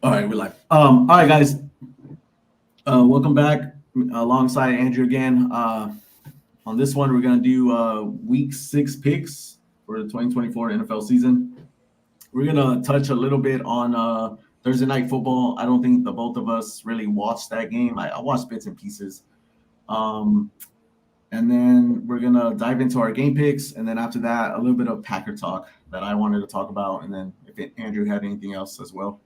All right, we're live. All right, guys. Welcome back alongside Andrew again. On this one, we're gonna do week 6 picks for the 2024 NFL season. We're gonna touch a little bit on Thursday night football. I don't think the both of us really watched that game. I watched bits and pieces. Um, and then we're gonna dive into our game picks, and then after that, a little bit of Packer talk that I wanted to talk about, and then if Andrew had anything else as well.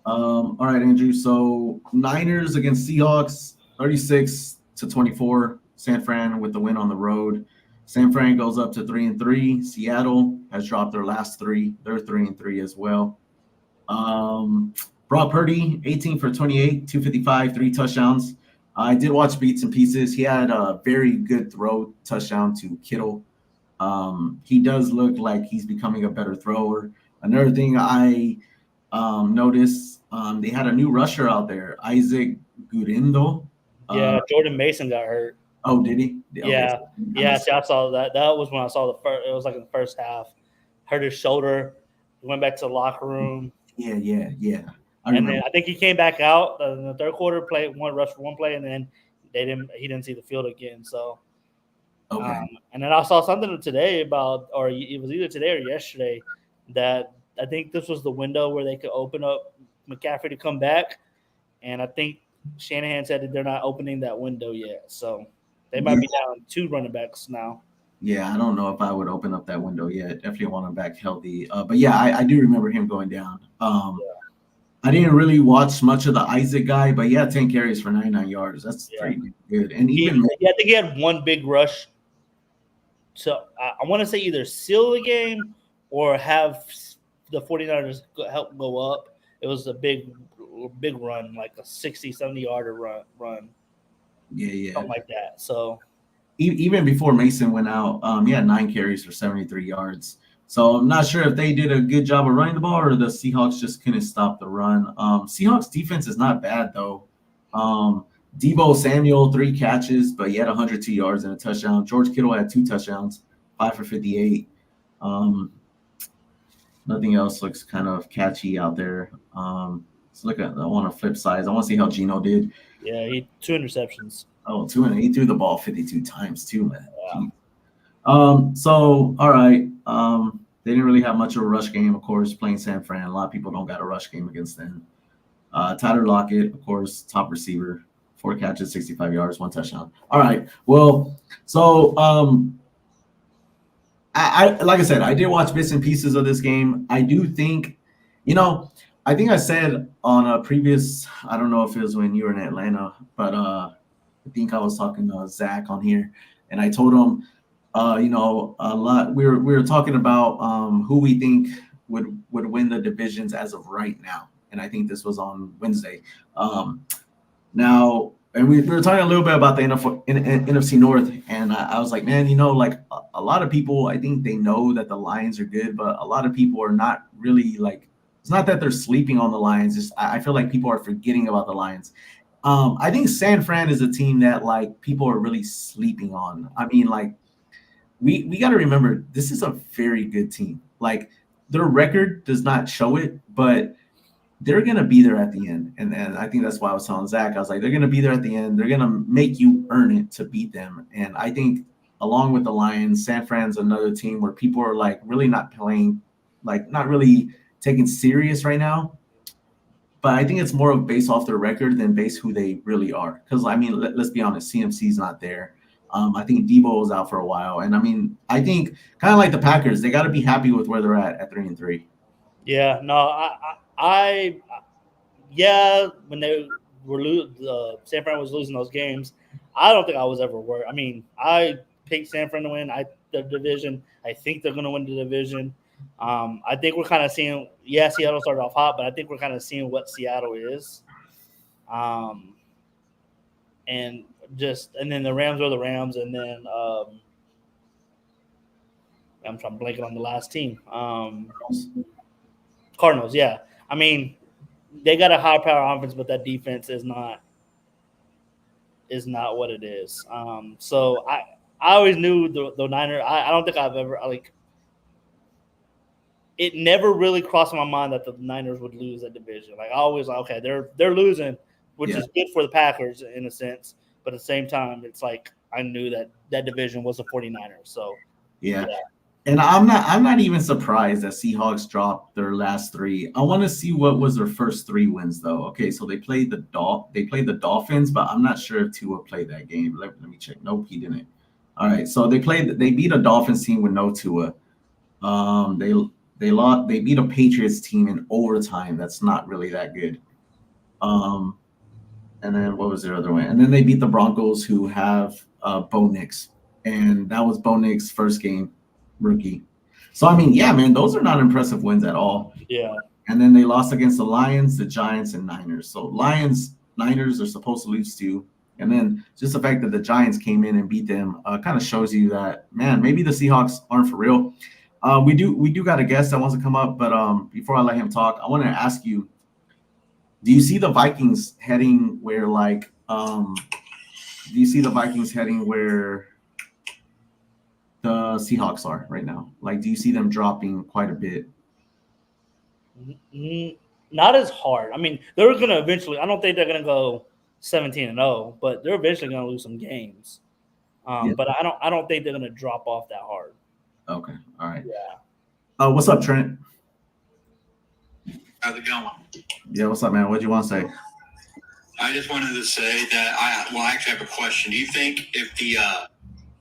All right, Andrew. So Niners against Seahawks, 36-24. San Fran with the win on the road. San Fran goes up to 3-3. Seattle has dropped their last three. They're 3-3 as well. Um, Brock Purdy, 18 for 28, 255, 3 touchdowns. I did watch beats and pieces. He had a very good throw touchdown to Kittle. He does look like he's becoming a better thrower. Another thing I noticed they had a new rusher out there, Isaac Gurindo. Yeah, Uh, Jordan Mason got hurt. oh, did he? Okay, Yeah, so I yeah. missed See, I saw that. That was when I saw the first. It was like in the first half. Hurt his shoulder. He went back to the locker it. room, Yeah. I and then remember. I think he came back out in the third quarter. Played one rush for one play, and then they didn't. He didn't see the field again. So, Okay. and then I saw something today about, or it was either today or yesterday, that I think this was the window where they could open up McCaffrey to come back, and I think Shanahan said that they're not opening that window yet. So they Yeah, might be down two running backs now. yeah. I don't know if I would open up that window yet. Definitely want him back healthy. But yeah, I do remember him going down. I didn't really watch much of the Isaac guy, but yeah, 10 carries for 99 yards. That's Yeah. pretty good. And He, even yeah, I think he had one big rush. So I want to say either seal the game or have the 49ers help go up. It was a big run, like a 60, 70 yarder run, yeah. something like that. So, Even before Mason went out, he had 9 carries for 73 yards. So I'm not sure if they did a good job of running the ball or the Seahawks just couldn't stop the run. Seahawks defense is not bad though. Um, Debo Samuel 3 catches, but he had 102 yards and a touchdown. George Kittle had 2 touchdowns, 5 for 58. Um, Nothing else looks kind of catchy out there. Let's look at. I want to flip sides. I want to see how Gino did. yeah, he two interceptions. Oh, two and he threw the ball 52 times too, man. Yeah. So all right. They didn't really have much of a rush game, of course, playing San Fran. A lot of people don't got a rush game against them. Tyler Lockett, of course, top receiver, 4 catches, 65 yards, 1 touchdown. All right. Well, so I like I said, I did watch bits and pieces of this game. I do think, you know, I think I said on a previous, I don't know if it was when you were in Atlanta, but I think I was talking to Zach on here, and I told him, a lot. We were talking about who we think would win the divisions as of right now, and I think this was on Wednesday. Now, and we were talking a little bit about the NFC North, and I was like, man, like a lot of people, I think they know that the Lions are good, but a lot of people are not really like. It's not that they're sleeping on the Lions. Just I feel like people are forgetting about the Lions. I think San Fran is a team that like people are really sleeping on. I mean, like we got to remember this is a very good team. Like their record does not show it, but they're gonna be there at the end. And I think that's why I was telling Zach, I was like, they're gonna be there at the end. They're gonna make you earn it to beat them. And I think along with the Lions, San Fran's another team where people are like really not playing, like not really taking serious right now. But I think it's more of based off their record than based who they really are. Because I mean, let's be honest, CMC's not there. I think Debo was out for a while, and I mean, I think kind of like the Packers, they got to be happy with where they're at 3-3. Yeah, no, yeah, when they were San Fran was losing those games, I don't think I was ever worried. I mean, I picked San Fran to win. The division. I think they're going to win the division. I think we're kind of seeing. Yeah, Seattle started off hot, but I think we're kind of seeing what Seattle is. Um, and and then the Rams are the Rams, and then I'm blanking on the last team. Cardinals. Yeah, I mean they got a high power offense, but that defense is not what it is. So I always knew the Niners. I don't think I've ever like it never really crossed my mind that the Niners would lose that division. Like I always like, okay, they're losing, which is good for the Packers in a sense, but at the same time, it's like I knew that division was the 49ers. So yeah. And I'm not even surprised that Seahawks dropped their last 3. I want to see what was their first 3 wins though. Okay, so they played the Dolphins, but I'm not sure if Tua played that game. Let me check. Nope, he didn't. All right, so they beat a Dolphins team with no Tua. They beat a Patriots team in overtime. That's not really that good. And then what was their other win? And then they beat the Broncos, who have Bo Nix, and that was Bo Nix's first game, rookie. So I mean, yeah, man, those are not impressive wins at all. Yeah. And then they lost against the Lions, the Giants, and Niners. So Niners are supposed to lose to. And then just the fact that the Giants came in and beat them kind of shows you that, man, maybe the Seahawks aren't for real. We do got a guest that wants to come up, but before I let him talk, I want to ask you, do you see the Vikings heading where do you see the Vikings heading where the Seahawks are right now? Like, do you see them dropping quite a bit? Not as hard. I mean, they're going to eventually. I don't think they're going to go 17-0, but they're eventually going to lose some games. But I don't think they're going to drop off that hard. Okay. All right. Yeah. What's up, Trent? How's it going? Yeah, what's up, man? What do you want to say? I just wanted to say that I actually have a question. Do you think if the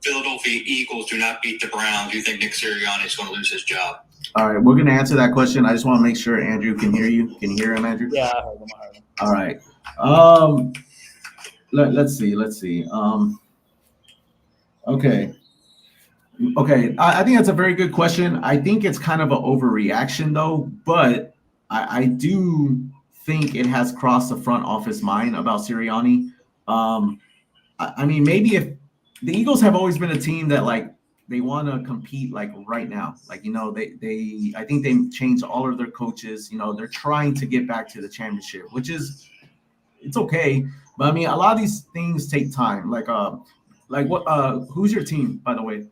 Philadelphia Eagles do not beat the Browns, do you think Nick Sirianni is going to lose his job? All right, we're going to answer that question. I just want to make sure Andrew can hear you. Can you hear him, Andrew? Yeah, I heard him. All right. Let's see. Okay. I think that's a very good question. I think it's kind of an overreaction, though, but I do think it has crossed the front office mind about Sirianni. I mean, maybe if the Eagles have always been a team that like they want to compete like right now. Like, you know, I think they changed all of their coaches. You know, they're trying to get back to the championship, which is it's okay. But I mean, a lot of these things take time. Like what? Who's your team, by the way?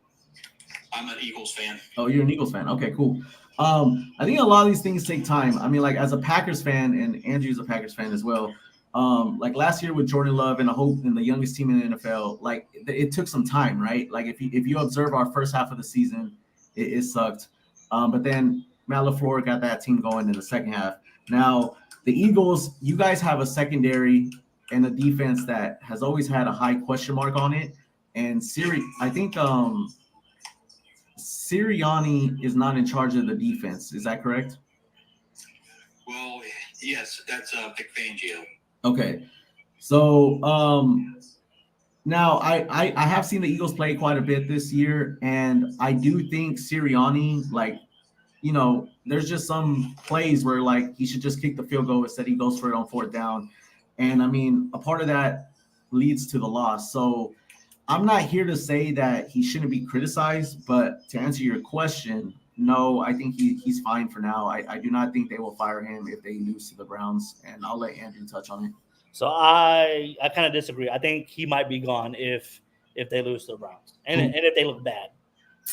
I'm an Eagles fan. Oh, you're an Eagles fan. Okay, cool. I think a lot of these things take time. I mean, like as a Packers fan, and Andrew's a Packers fan as well. Like last year with Jordan Love and the youngest team in the NFL, like it took some time, right? Like if you observe our first half of the season, it sucked. But then Matt LaFleur got that team going in the second half. Now the Eagles, you guys have a secondary and a defense that has always had a high question mark on it. And I think Sirianni is not in charge of the defense. Is that correct? Well, yes, that's Vic Fangio. Okay. So now I have seen the Eagles play quite a bit this year, and I do think Sirianni, like, you know, there's just some plays where like he should just kick the field goal instead he goes for it on 4th down. And I mean, a part of that leads to the loss. So I'm not here to say that he shouldn't be criticized, but to answer your question, no, I think he's fine for now. I do not think they will fire him if they lose to the Browns, and I'll let Andrew touch on it. So I kind of disagree. I think he might be gone if they lose to the Browns and if they look bad.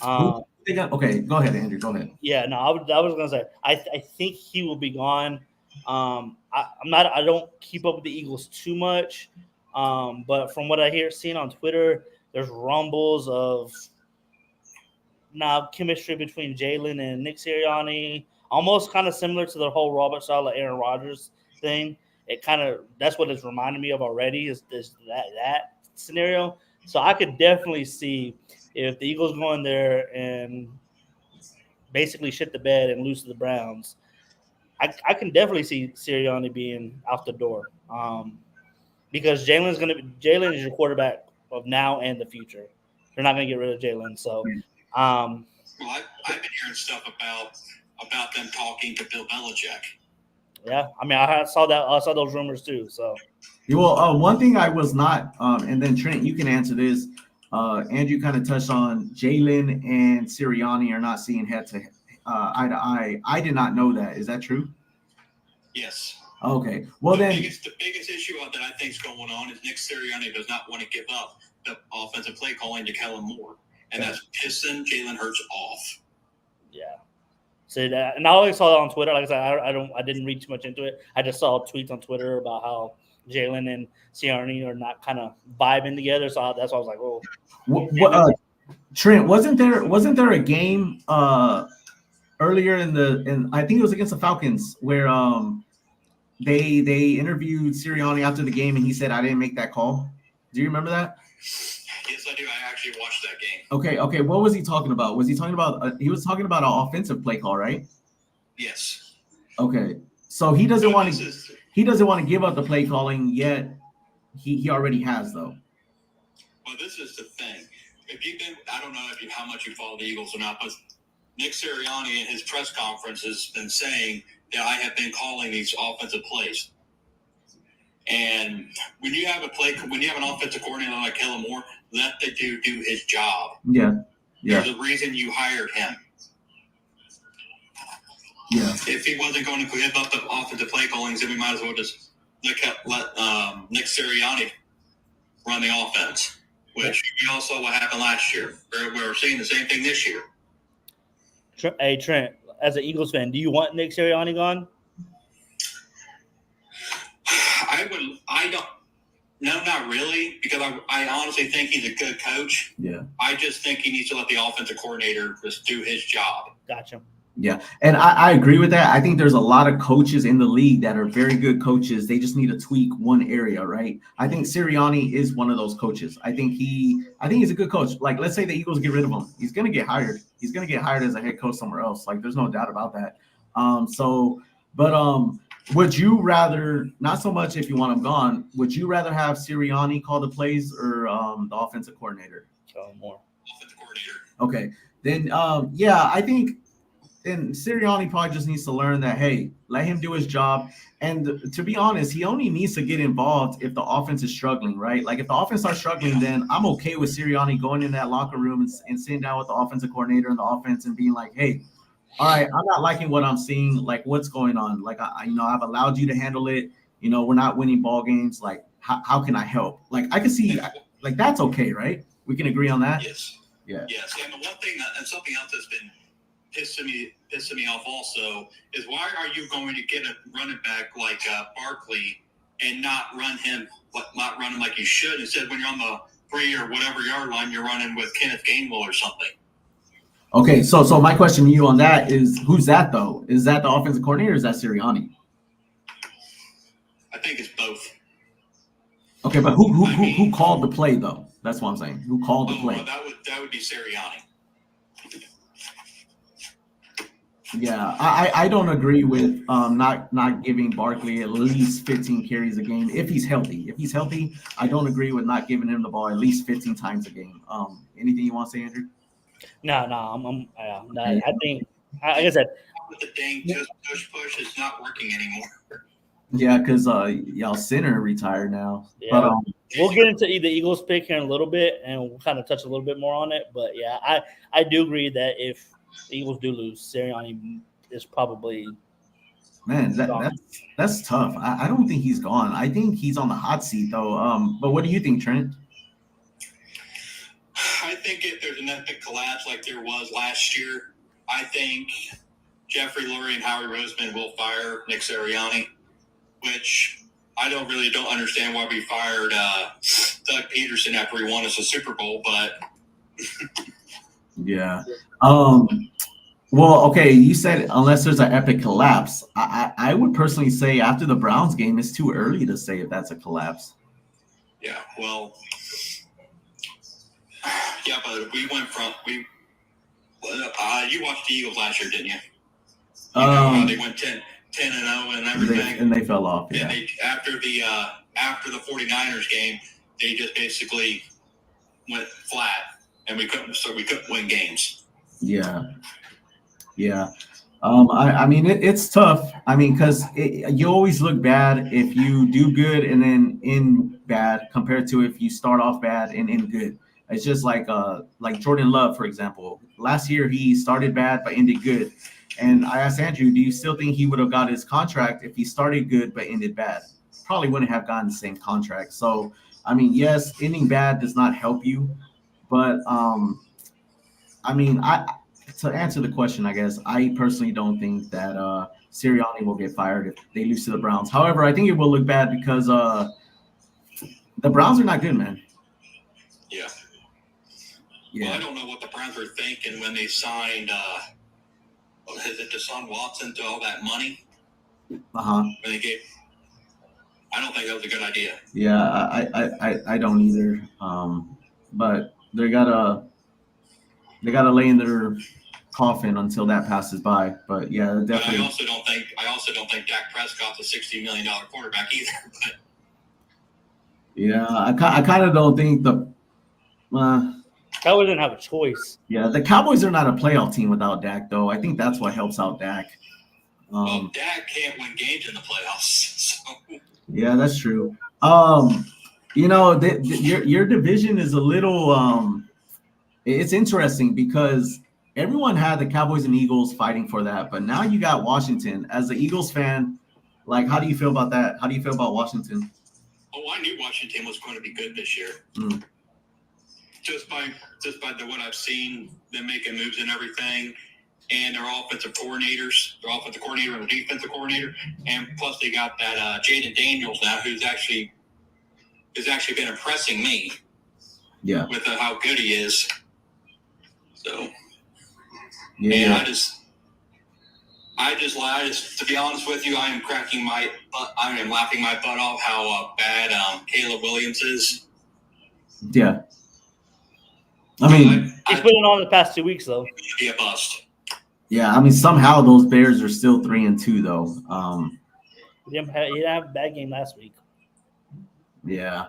Okay, go ahead, Andrew. Go ahead. Yeah, no, I was gonna say I think he will be gone. I don't keep up with the Eagles too much, but from what I seen on Twitter, there's rumbles of now chemistry between Jalen and Nick Sirianni, almost kind of similar to the whole Robert Saleh, Aaron Rodgers thing. That's what it's reminding me of already is that scenario. So I could definitely see if the Eagles go in there and basically shit the bed and lose to the Browns, I can definitely see Sirianni being out the door because Jalen is your quarterback of now and the future. They're not going to get rid of Jalen. So, well, I've been hearing stuff about them talking to Bill Belichick. Yeah, I mean, I saw those rumors too. So, well, one thing I was not, and then Trent, you can answer this. Andrew kind of touched on Jalen and Sirianni are not seeing eye to eye. I did not know that. Is that true? Yes. Okay. Well, the biggest issue that I think is going on is Nick Sirianni does not want to give up the offensive play calling to Kellen Moore, and that's pissing Jalen Hurts off. Yeah. say that. And I always saw it on Twitter. Like I said, I didn't read too much into it. I just saw tweets on Twitter about how Jalen and Sirianni are not kind of vibing together. So that's why I was like, oh. Trent, wasn't there a game earlier in I think it was against the Falcons where they interviewed Sirianni after the game and he said, I didn't make that call. Do you remember that? Yes, I do. I actually watched that game. Okay. What was he talking about? Was he talking about he was talking about an offensive play call, right? Yes. Okay. So he doesn't want to give up the play calling yet. He already has though. Well, this is the thing. I don't know how much you follow the Eagles or not, but Nick Sirianni in his press conference has been saying that I have been calling these offensive plays. And when you have an offensive coordinator like Kellen Moore, let the dude do his job. Yeah. There's a reason you hired him. Yeah. If he wasn't going to give up the offensive play callings, then we might as well just let Nick Sirianni run the offense, which we all saw what happened last year. We're seeing the same thing this year. Hey, Trent, as an Eagles fan, do you want Nick Sirianni gone? I don't. No, not really, because I honestly think he's a good coach. Yeah. I just think he needs to let the offensive coordinator just do his job. Gotcha. Yeah, and I agree with that. I think there's a lot of coaches in the league that are very good coaches. They just need to tweak one area, right? I think Sirianni is one of those coaches. I think he's a good coach. Like, let's say the Eagles get rid of him. He's going to get hired. He's going to get hired as a head coach somewhere else. Like, there's no doubt about that. Would you rather, not so much if you want him gone, would you rather have Sirianni call the plays or the offensive coordinator? More. Offensive coordinator. Okay. Then, I think then Sirianni probably just needs to learn that, hey, let him do his job. And to be honest, he only needs to get involved if the offense is struggling, right? Like, if the offense starts struggling, then I'm okay with Sirianni going in that locker room and sitting down with the offensive coordinator and the offense and being like, hey, all right, I'm not liking what I'm seeing. Like, what's going on? Like, I've allowed you to handle it. We're not winning ball games. Like, how can I help? Like, I can see, like, that's okay, right? We can agree on that? Yes. Yeah. Yes. And the one thing, and something else that's been pissing me off also is, why are you going to get a running back like Barkley and not run him like you should? Instead, when you're on the 3 or whatever yard line, you're running with Kenneth Gainwell or something. Okay, so my question to you on that is, who's that though? Is that the offensive coordinator or is that Sirianni? I think it's both. Okay, but who called the play though? That's what I'm saying. Who called the play? Well, that would be Sirianni. Yeah, I don't agree with not giving Barkley at least 15 carries a game if he's healthy. If he's healthy, I don't agree with not giving him the ball at least 15 times a game. Anything you want to say, Andrew? No, I think, like I said, with the dang just push is not working anymore. Yeah, because y'all center retired now. Yeah. But we'll get into the Eagles pick here in a little bit, and we'll kind of touch a little bit more on it. But yeah, I do agree that if the Eagles do lose, Sirianni is probably that's tough. I don't think he's gone. I think he's on the hot seat though. But what do you think, Trent? I think if there's an epic collapse like there was last year, I think Jeffrey Lurie and Howie Roseman will fire Nick Sirianni, which I don't understand why we fired Doug Peterson after he won us a Super Bowl, but yeah. Well, okay, you said unless there's an epic collapse. I would personally say after the Browns game, it's too early to say if that's a collapse. Yeah, well, yeah, but we went from you watched the Eagles last year, didn't you? They went 10-0 and everything, they fell off. Yeah. And after the 49ers game, they just basically went flat, and we couldn't win games. Yeah. I mean, it's tough. I mean, because you always look bad if you do good and then end bad compared to if you start off bad and end good. It's just like Jordan Love, for example. Last year, he started bad but ended good. And I asked Andrew, do you still think he would have got his contract if he started good but ended bad? Probably wouldn't have gotten the same contract. So, I mean, yes, ending bad does not help you. But, I mean, to answer the question, I guess I personally don't think that Sirianni will get fired if they lose to the Browns. However, I think it will look bad because the Browns are not good, man. Yeah. Yeah. Well, I don't know what the Browns were thinking when they signed, is it Deshaun Watson to all that money? When they gave, I don't think that was a good idea. Yeah, I don't either. But they gotta lay in their coffin until that passes by. But yeah, But definitely. I also don't think Dak Prescott's a $60 million quarterback either. But Yeah, I kind of don't think the. Cowboys didn't have a choice. Yeah, the Cowboys are not a playoff team without Dak, though. I think that's what helps out Dak. well, Dak can't win games in the playoffs. So Yeah, that's true. Your division is a little. It's interesting because everyone had the Cowboys and Eagles fighting for that, but now you got Washington. As the Eagles fan, like, how do you feel about that? How do you feel about Washington? oh, I knew Washington was going to be good this year. Mm. Just by what I've seen, them making moves and everything, and their offensive coordinator and their defensive coordinator, and plus they got that Jaden Daniels now, who's actually been impressing me. Yeah. With how good he is. So. Yeah. And I just, to be honest with you, I am laughing my butt off how bad Caleb Williams is. Yeah. I mean, He's been on the past 2 weeks though. Be a bust. Yeah, I mean, somehow those Bears are still 3-2 though. He didn't have a bad game last week. Yeah.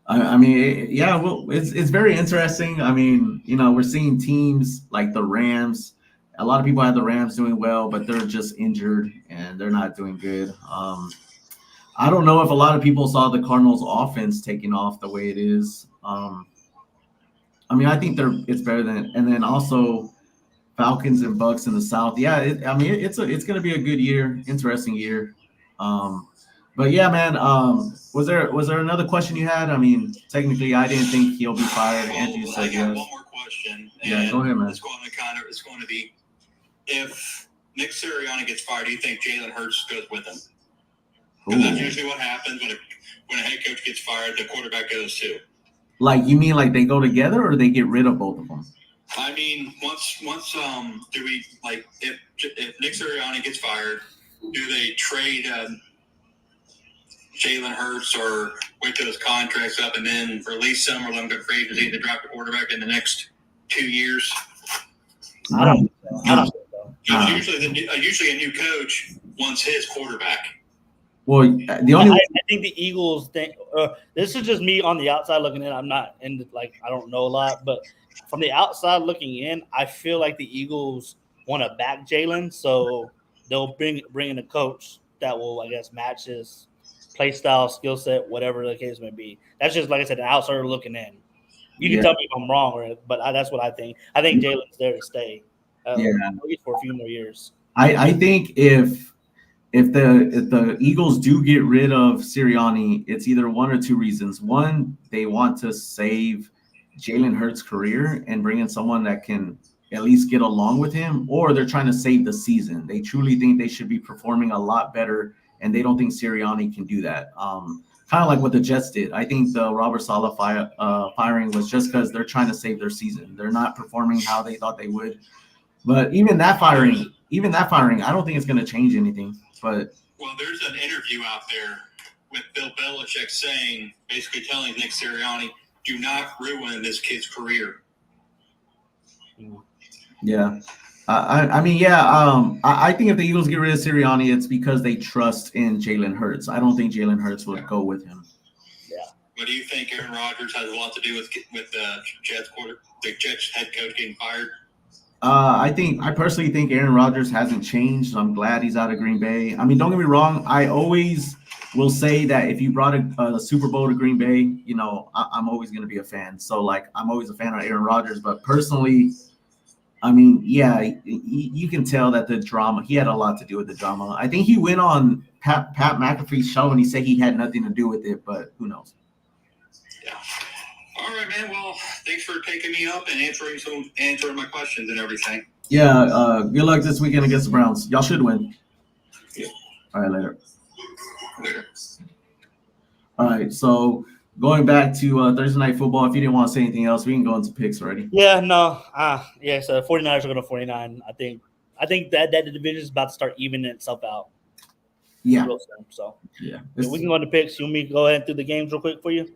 I mean, yeah, well, it's very interesting. I mean, we're seeing teams like the Rams. A lot of people have the Rams doing well, but they're just injured and they're not doing good. I don't know if a lot of people saw the Cardinals' offense taking off the way it is. I mean, I think it's better than, and then also Falcons and Bucks in the South. Yeah, it's going to be a good year, interesting year. But yeah, man. Was there another question you had? I mean, technically, I didn't think he'll be fired. Andrew said I got yes. one more question. Yeah, go ahead, man. It's going to be, if Nick Sirianni gets fired, do you think Jalen Hurts goes with him? Because that's usually what happens when a head coach gets fired, the quarterback goes too. Like, you mean like they go together or they get rid of both of them? I mean, once do we, like, if Nick Sirianni gets fired, do they trade Jalen Hurts or wait till his contract's up and then release him, or let him go free agency to draft a quarterback in the next 2 years? I don't think so. Because usually a new coach wants his quarterback. Well, the only I think the Eagles think this is just me on the outside looking in. I'm not in I don't know a lot, but from the outside looking in, I feel like the Eagles want to back Jalen, so they'll bring in a coach that will, I guess, match his play style, skill set, whatever the case may be. That's just, like I said, an outsider looking in. You can tell me if I'm wrong, but that's what I think. I think Jalen's there to stay, at least for a few more years. I think if the Eagles do get rid of Sirianni, it's either one or two reasons. One, they want to save Jalen Hurts' career and bring in someone that can at least get along with him, or they're trying to save the season. They truly think they should be performing a lot better, and they don't think Sirianni can do that. Kind of like what the Jets did. I think the Robert Saleh firing was just because they're trying to save their season. They're not performing how they thought they would. But even that firing, I don't think it's going to change anything. But well, there's an interview out there with Bill Belichick basically telling Nick Sirianni, do not ruin this kid's career. Yeah. I think if the Eagles get rid of Sirianni, it's because they trust in Jalen Hurts. I don't think Jalen Hurts would go with him. Yeah. But do you think Aaron Rodgers has a lot to do with the Jets head coach getting fired? I personally think Aaron Rodgers hasn't changed. I'm glad he's out of Green Bay. I mean, don't get me wrong. I always will say that if you brought a Super Bowl to Green Bay, I'm always going to be a fan. So, I'm always a fan of Aaron Rodgers. But personally, I mean, yeah, you can tell that the drama, he had a lot to do with the drama. I think he went on Pat McAfee's show and he said he had nothing to do with it, but who knows? Yeah. All right, man. Well, thanks for taking me up and answering my questions and everything. Yeah. Good luck this weekend against the Browns. Y'all should win. Yeah. All right, later. Later. All right. So going back to Thursday night football. If you didn't want to say anything else, we can go into picks already. Yeah, no. Yeah, so 49ers are going to 49. I think that the division is about to start evening itself out. Yeah. Real soon. So Yeah. yeah, we can go into picks. You want me to go ahead and do the games real quick for you?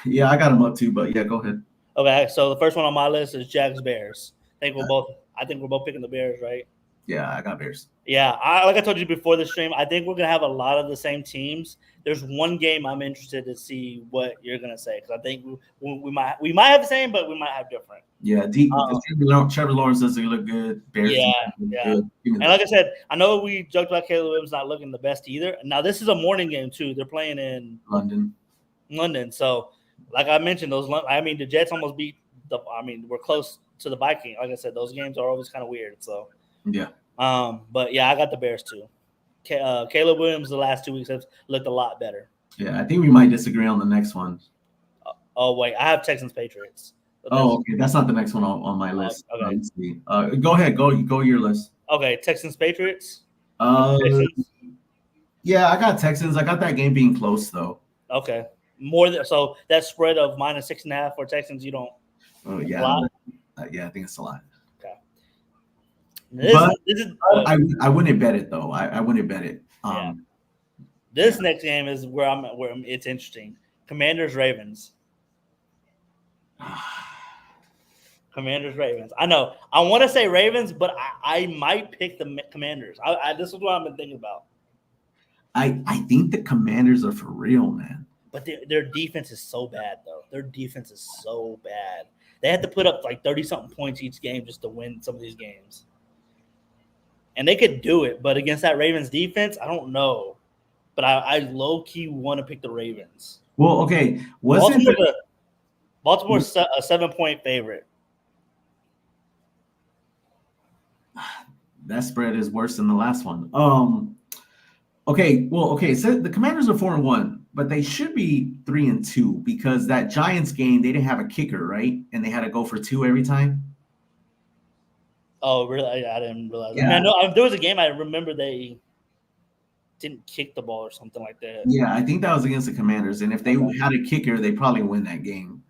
Yeah, I got them up too, but yeah, go ahead. Okay, so the first one on my list is Jags Bears. I think we're both picking the Bears, right? Yeah, I got Bears. Yeah, like I told you before the stream, I think we're gonna have a lot of the same teams. There's one game I'm interested to see what you're gonna say because I think we might have the same, but we might have different. Yeah, Trevor Lawrence doesn't look good. Bears Yeah, look yeah. good. And like I said, I know we joked about Caleb Williams not looking the best either. Now this is a morning game too. They're playing in London, so like I mentioned, the Jets almost beat we're close to the Vikings. Like I said, those games are always kind of weird. So yeah. But yeah, I got the Bears too. Caleb Williams the last 2 weeks have looked a lot better. Yeah, I think we might disagree on the next one. Oh wait, I have Texans Patriots. Okay, that's not the next one on my list. Okay. Let's see. Go ahead, go your list. Okay, Texans Patriots. Texans? Yeah, I got Texans. I got that game being close though. Okay, so that spread of -6.5 for Texans, you don't. Oh yeah, yeah, I think it's a lot. I wouldn't bet it though. I wouldn't bet it. This next game is where it's interesting. Commanders Ravens. Commanders Ravens. I know. I want to say Ravens, but I might pick the Commanders. This is what I've been thinking about. I think the Commanders are for real, man. But their defense is so bad, though. Their defense is so bad. They had to put up like 30-something points each game just to win some of these games. And they could do it, but against that Ravens defense, I don't know. But I low-key want to pick the Ravens. Well, okay. Baltimore's a 7-point favorite. That spread is worse than the last one. Okay. So the Commanders are 4-1, but they should be 3-2 because that Giants game they didn't have a kicker, right? And they had to go for 2 every time. Oh, really? I didn't realize. Yeah. I know there was a game I remember they didn't kick the ball or something like that. Yeah, I think that was against the Commanders, and if they had a kicker, they probably win that game.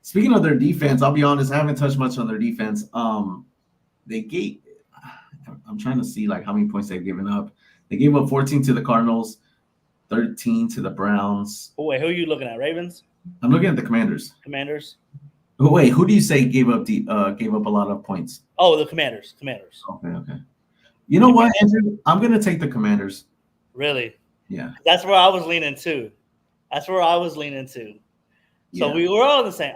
Speaking of their defense, I'll be honest, I haven't touched much on their defense. I'm trying to see like how many points they've given up. They gave up 14 to the Cardinals, 13 to the Browns. Oh, wait, who are you looking at? Ravens? I'm looking at the Commanders. Commanders? Oh, wait, who do you say gave up a lot of points? Oh, the Commanders. Okay. You know what, Andrew? I'm gonna take the Commanders. Really? Yeah. That's where I was leaning to. So we were all the same.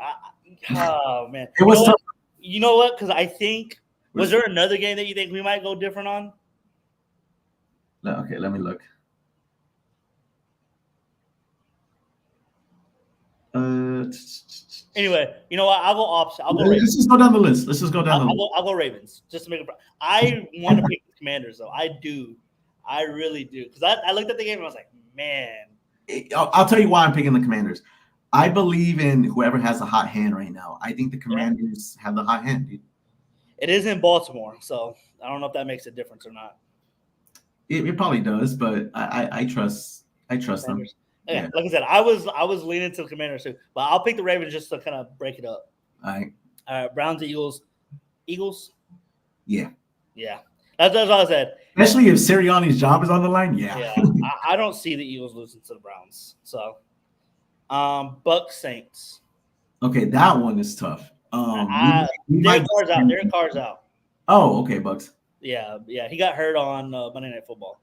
Oh man, it was tough. You know what? Because I think was there another game that you think we might go different on? Okay, let me look. Anyway, you know what? I'll go opposite. Let's just go down the list. I'll go Ravens just to make it. I want to pick the Commanders though. I do. I really do. Because I looked at the game and I was like, man. I'll tell you why I'm picking the Commanders. I believe in whoever has a hot hand right now. I think the Commanders have the hot hand, dude. It is in Baltimore, so I don't know if that makes a difference or not. It probably does, but I trust them. Yeah, like I said, I was leaning to the Commanders too, but I'll pick the Ravens just to kind of break it up. All right. Browns, Eagles. Yeah. That's what I said. Especially if Sirianni's job is on the line. Yeah. I don't see the Eagles losing to the Browns. So, Bucks Saints. Okay, that one is tough. Derek Carr's out. Oh, okay, Bucks. Yeah. He got hurt on Monday Night Football.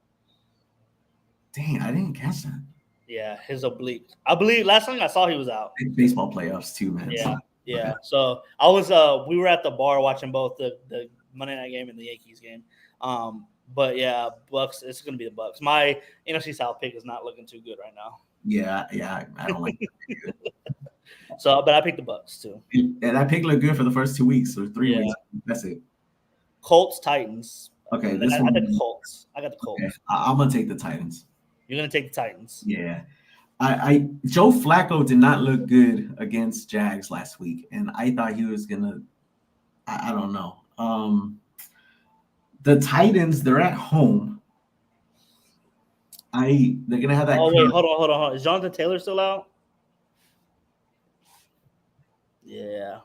Dang, I didn't catch that. Yeah, his oblique. I believe last time I saw he was out. Baseball playoffs too, man. Yeah. Okay. So I was we were at the bar watching both the Monday night game and the Yankees game. But yeah, Bucks. It's gonna be the Bucks. My NFC South pick is not looking too good right now. Yeah, I don't like it. So, but I picked the Bucks too. And that pick looked good for the first 2 weeks or 3 weeks. That's it. Colts, Titans. Okay, I got the Colts. Okay. I'm gonna take the Titans. You're gonna take the Titans. Yeah. Joe Flacco did not look good against Jags last week, and I thought he was gonna. I don't know. The Titans, they're at home. They're gonna have that. Oh wait, hold on. Is Jonathan Taylor still out? Yeah.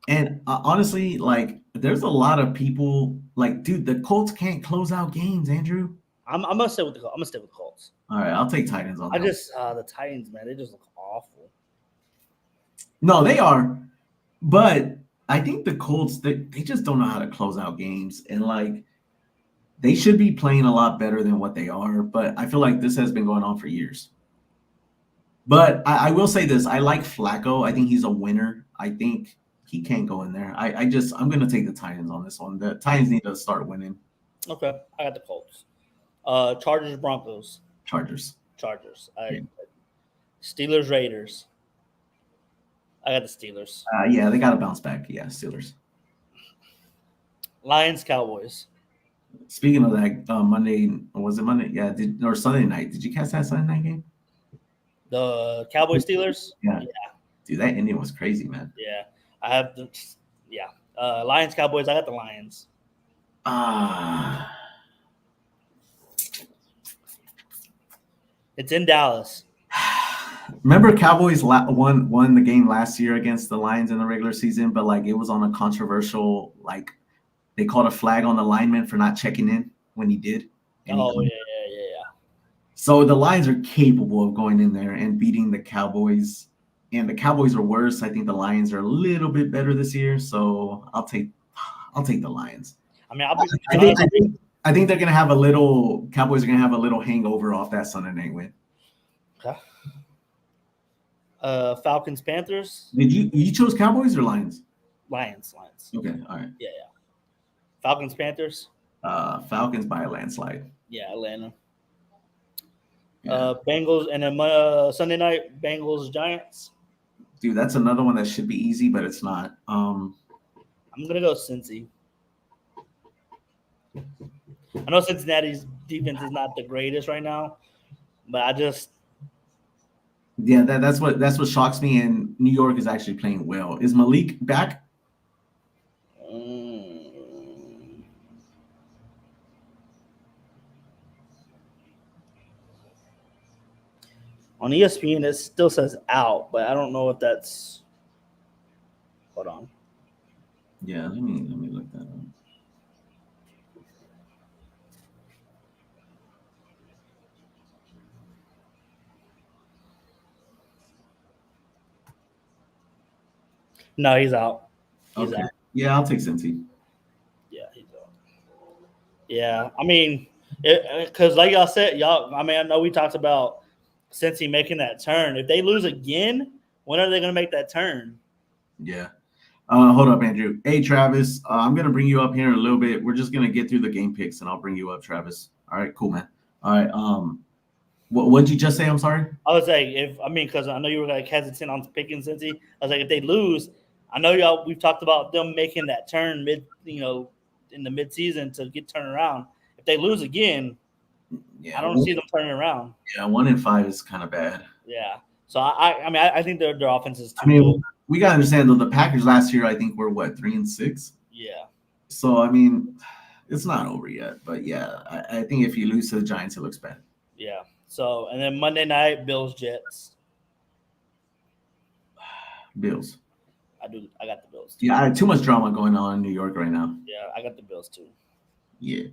And honestly, like, there's a lot of people like, dude, the Colts can't close out games, Andrew. I'm gonna stay with the Colts. All right, I'll take Titans on that. The Titans, man, they just look awful. No, they are, but I think the Colts they just don't know how to close out games, and like they should be playing a lot better than what they are. But I feel like this has been going on for years. But I will say this: I like Flacco. I think he's a winner. I think he can't go in there. I'm gonna take the Titans on this one. The Titans need to start winning. Okay, I got the Colts. Chargers, Broncos. Chargers. Steelers, Raiders. I got the Steelers. Yeah, they got to bounce back. Yeah, Steelers. Lions, Cowboys. Speaking of that, Monday, was it Monday? Yeah, or Sunday night? Did you catch that Sunday night game? The Cowboys, Steelers. Yeah. Dude, that ending was crazy, man. Yeah, I have the. Yeah, Lions, Cowboys. I got the Lions. It's in Dallas. Remember, Cowboys won the game last year against the Lions in the regular season, but like it was on a controversial, like they called a flag on the lineman for not checking in when he did. Yeah. So the Lions are capable of going in there and beating the Cowboys, and the Cowboys are worse. I think the Lions are a little bit better this year, so I'll take the Lions. I mean, I think they're gonna have a little. Cowboys are gonna have a little hangover off that Sunday night win. Okay. Falcons, Panthers. Did you chose Cowboys or Lions? Lions. Okay, all right. Yeah. Falcons, Panthers. Falcons by a landslide. Yeah, Atlanta. Yeah. Bengals, and then Sunday night, Bengals, Giants. Dude, that's another one that should be easy, but it's not. I'm gonna go Cincy. I know Cincinnati's defense is not the greatest right now, but I just that's what shocks me. And New York is actually playing well. Is Malik back? On ESPN, it still says out, but I don't know if that's. Hold on. Yeah, let me look that up. No, he's out. He's Okay. out. Yeah, I'll take Cincy. Yeah, he's out. Yeah, I mean, because like y'all said, I know we talked about Cincy making that turn. If they lose again, when are they going to make that turn? Yeah. Hold up, Andrew. Hey, Travis. I'm gonna bring you up here in a little bit. We're just gonna get through the game picks, and I'll bring you up, Travis. All right, cool, man. All right. What'd you just say? I'm sorry. I was like, because I know you were like hesitant on picking Cincy. I was like, if they lose, I know we've talked about them making that turn in the mid-season to get turned around. If they lose again, Yeah, I don't see them turning around. Yeah, 1-5 is kind of bad. Yeah. So I think their offense is too good. We gotta understand though, the Packers last year, I think were 3-6. Yeah. So I mean, it's not over yet. But yeah, I think if you lose to the Giants, it looks bad. Yeah. So and then Monday night, Bills, Jets. Bills. I got the Bills too. Yeah, I had too much drama going on in New York right now. Yeah, I got the Bills too. Yeah.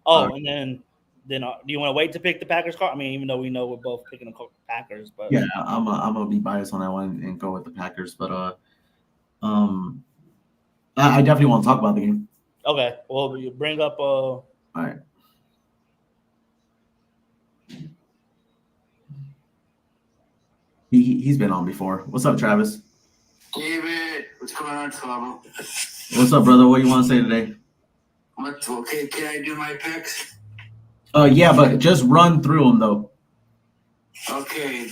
And then do you want to wait to pick the Packers card? I mean, even though we know we're both picking the Packers, but yeah, I'm gonna be biased on that one and go with the Packers. But I definitely want to talk about the game. Okay. Well, you bring up All right. He's been on before. What's up, Travis? David, what's going on, Slavo? What's up, brother? What do you want to say today? Okay, can I do my picks? Yeah, but just run through them though. Okay.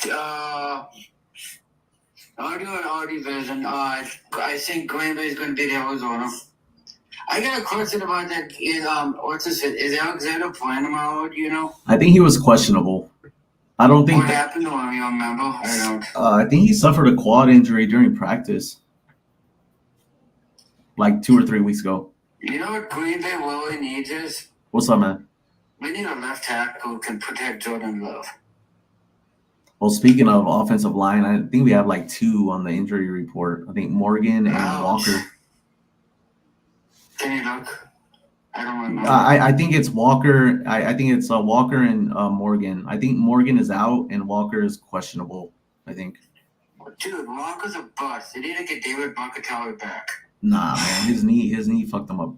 I'll do an our division. I think Green Bay is going to beat Arizona. I got a question about that. What's this? Is Alexander playing tomorrow? Do you know? I think he was questionable. I don't think. What happened to him? You remember? I don't. I think he suffered a quad injury during practice. like 2 or 3 weeks ago. You know what Green Bay really needs is What's up, man? we need a left tackle who can protect Jordan Love. Well, speaking of offensive line, I think we have like 2 on the injury report. I think Morgan and Ouch. Walker. Can you look? I don't remember. I think it's Walker. I think it's Walker and Morgan. I think Morgan is out and Walker is questionable. I think. Dude, Walker's a bust. They need to get David Buckatelli back. Nah, man, his knee fucked him up.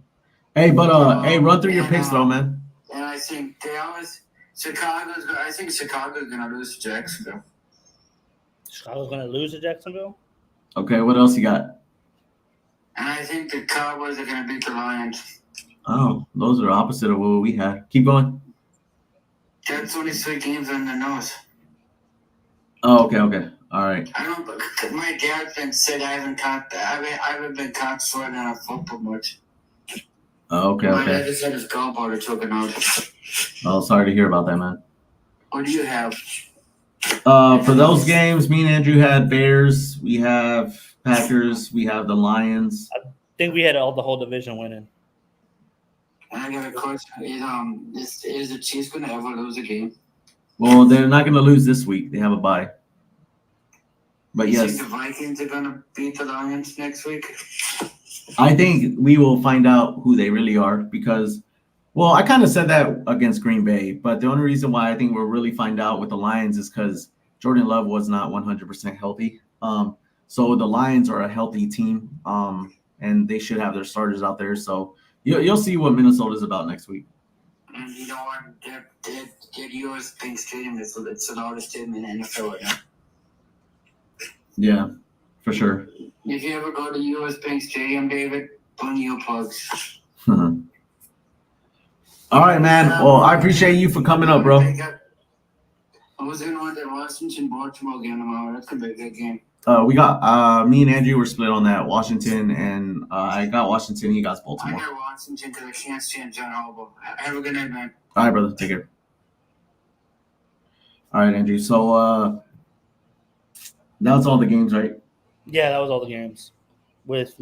Hey, but hey, run through your picks though, man. And I think Dallas, I think Chicago's gonna lose to Jacksonville. Chicago's going to lose to Jacksonville? Okay, what else you got? And I think the Cowboys are gonna beat the Lions. Oh, those are opposite of what we had. Keep going. That's only 3 games on the nose. Oh, okay. All right. I don't. My dad's been said I haven't been caught sweating on a football much. Oh, okay. My dad just had his gallbladder taken out. Oh, sorry to hear about that, man. What do you have? For those games, me and Andrew had Bears. We have Packers. We have the Lions. I think we had the whole division winning. And I got a question. Is the Chiefs gonna ever lose a game? Well, they're not going to lose this week. They have a bye. But You yes, think the Vikings are gonna beat the Lions next week? I think we will find out who they really are because, well, I kind of said that against Green Bay, but the only reason why I think we'll really find out with the Lions is because Jordan Love was not 100% healthy. So the Lions are a healthy team, and they should have their starters out there. So you'll see what Minnesota's about next week. And you know what? That U.S. Bank Stadium is the largest stadium in the NFL right now. Yeah, for sure. If you ever go to U.S. Bank Stadium, David, put your plugs. All right, man. Well, I appreciate you for coming up, bro. I was gonna want that Washington-Baltimore game tomorrow. That's gonna be a good game. We got me and Andrew were split on that. Washington and I got Washington. He got I Baltimore. got Washington because I can't stand John Harbaugh. Have a good night, man. All right, brother. Take care. All right, Andrew. So that's all the games, right? Yeah, that was all the games with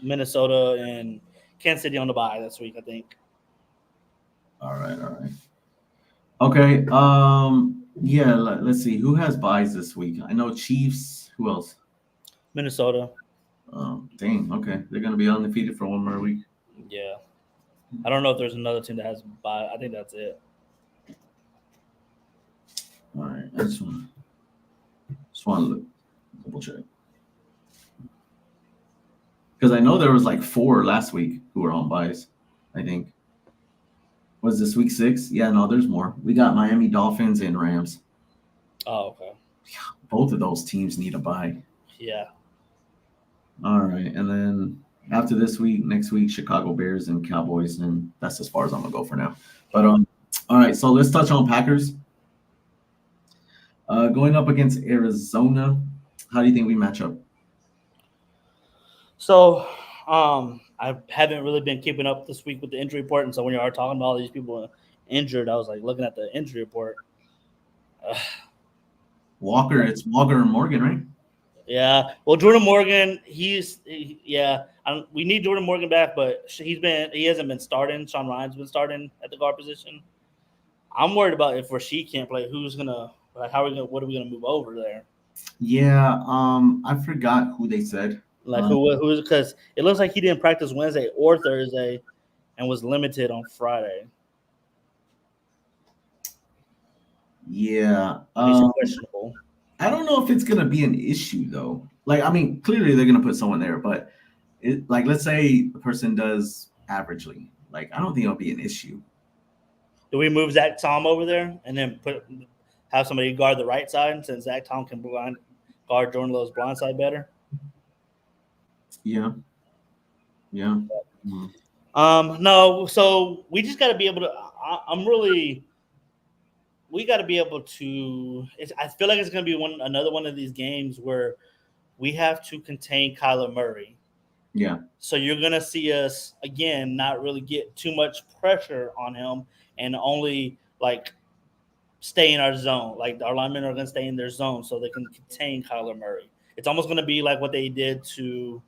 Minnesota and Kansas City on the bye this week, I think. All right. Okay. Yeah. Let's see. Who has buys this week? I know Chiefs. Who else? Minnesota. Dang. Okay. They're gonna be undefeated for one more week. Yeah. I don't know if there's another team that has bye. I think that's it. All right. I just want to look, double check. Because I know there was like 4 last week who were on buys, I think. Was this week 6? Yeah, no, there's more. We got Miami Dolphins and Rams. Oh, okay. Both of those teams need a bye. Yeah. All right. And then after this week, next week, Chicago Bears and Cowboys. And that's as far as I'm going to go for now. But all right. So let's touch on Packers. Going up against Arizona, how do you think we match up? So, I haven't really been keeping up this week with the injury report, and so when you are talking about all these people injured, I was like looking at the injury report. Walker, it's Walker and Morgan, right? Yeah. Well, Jordan Morgan, we need Jordan Morgan back, but he hasn't been starting. Sean Ryan's been starting at the guard position. I'm worried about if Rasheed can't play, what are we gonna move over there? Yeah, I forgot who they said. Like who is, because it looks like he didn't practice Wednesday or Thursday and was limited on Friday. Yeah. He's questionable. I don't know if it's gonna be an issue though. Like, I mean, clearly they're gonna put someone there, but let's say the person does averagely. Like, I don't think it'll be an issue. Do we move Zach Tom over there and then have somebody guard the right side since Zach Tom can guard Jordan Love's blind side better? Yeah. No. So we just got to be able to. We got to be able to. I feel like it's going to be another one of these games where we have to contain Kyler Murray. Yeah. So you're going to see us again not really get too much pressure on him and only stay in our zone. Like our linemen are going to stay in their zone so they can contain Kyler Murray. It's almost going to be like what they did to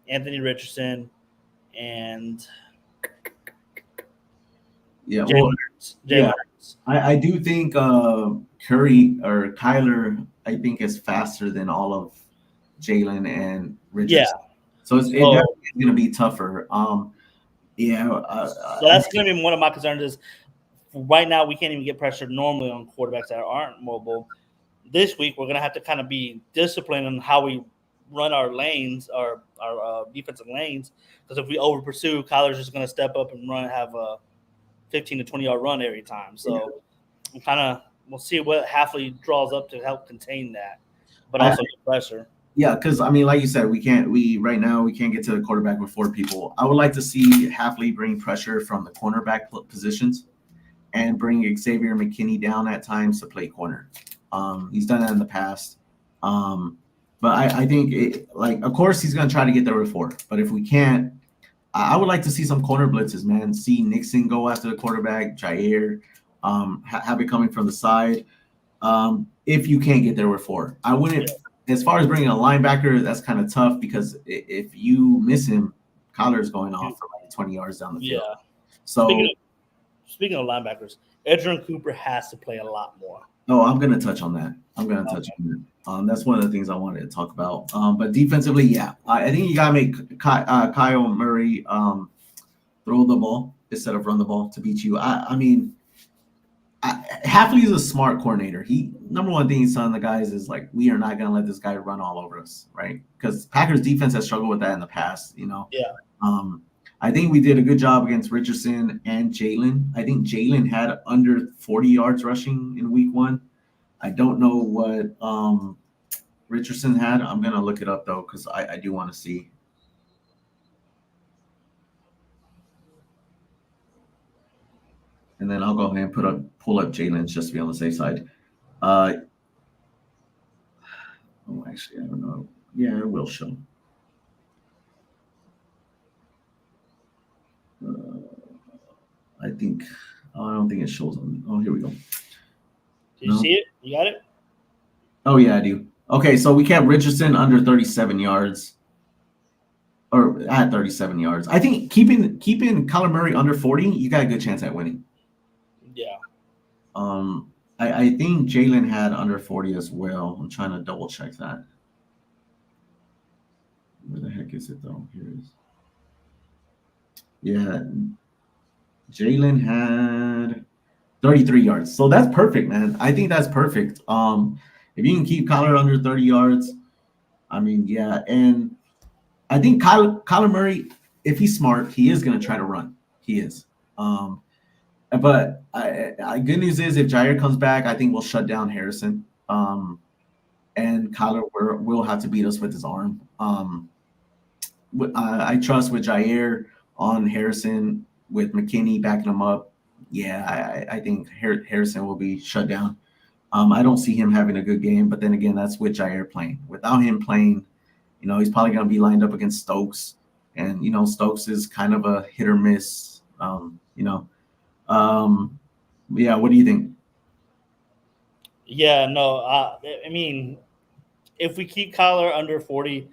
Anthony Richardson, and Yeah, Jalen well, Hurts. yeah. Jalen Hurts. I do think Curry or Kyler, I think, is faster than all of Jalen and Yeah. Richardson. So it's So, definitely going to be tougher. Yeah, so that's going to be one of my concerns. Is right now we can't even get pressure normally on quarterbacks that aren't mobile. This week we're going to have to kind of be disciplined on how we run our lanes, our defensive lanes, because if we over pursue, Kyler's just going to step up and have a 15 to 20-yard run every time. So we'll see what Halfley draws up to help contain that, but also get pressure. Yeah, because I mean, like you said, right now we can't get to the quarterback with 4 people. I would like to see Halfley bring pressure from the cornerback positions and bring Xavier McKinney down at times to play corner. He's done that in the past. But I think, of course, he's going to try to get there with 4. But if we can't, I would like to see some corner blitzes, man. See Nixon go after the quarterback, Jair, have it coming from the side. If you can't get there with 4, I wouldn't. As far as bringing a linebacker, that's kind of tough because if you miss him, Kyler's going off for like 20 yards down the field. Yeah. So speaking of linebackers, Edgerrin Cooper has to play a lot more. Oh, I'm going to touch on that. That's one of the things I wanted to talk about. But defensively, yeah, I think you got to make Kyle Murray throw the ball instead of run the ball to beat you. I mean, Halfley is a smart coordinator. Number one thing he's telling the guys is like, we are not going to let this guy run all over us, right? Because Packers defense has struggled with that in the past, Yeah. I think we did a good job against Richardson and Jalen. I think Jalen had under 40 yards rushing in week 1. I don't know what Richardson had. I'm going to look it up, though, because I do want to see. And then I'll go ahead and pull up Jalen's just to be on the safe side. Actually, I don't know. Yeah, it will show. I don't think it shows on. Oh, here we go. Did you see it? You got it? Oh, yeah, I do. Okay, so we kept Richardson under 37 yards. Or at 37 yards. I think keeping Kyler Murray under 40, you got a good chance at winning. Yeah. I think Jalen had under 40 as well. I'm trying to double check that. Where the heck is it, though? Here it is. Yeah. Jalen had 33 yards. So that's perfect, man. I think that's perfect. If you can keep Kyler under 30 yards, I mean, yeah. And I think Kyler Murray, if he's smart, he is going to try to run. He is. But good news is if Jair comes back, I think we'll shut down Harrison. And Kyler will have to beat us with his arm. I trust with Jair on Harrison, with McKinney backing him up. Yeah, I think Harrison will be shut down. I don't see him having a good game, but then again, that's with Jair playing. Without him playing, he's probably going to be lined up against Stokes. And, Stokes is kind of a hit or miss, yeah, what do you think? Yeah, no, I mean, if we keep Kyler under 40,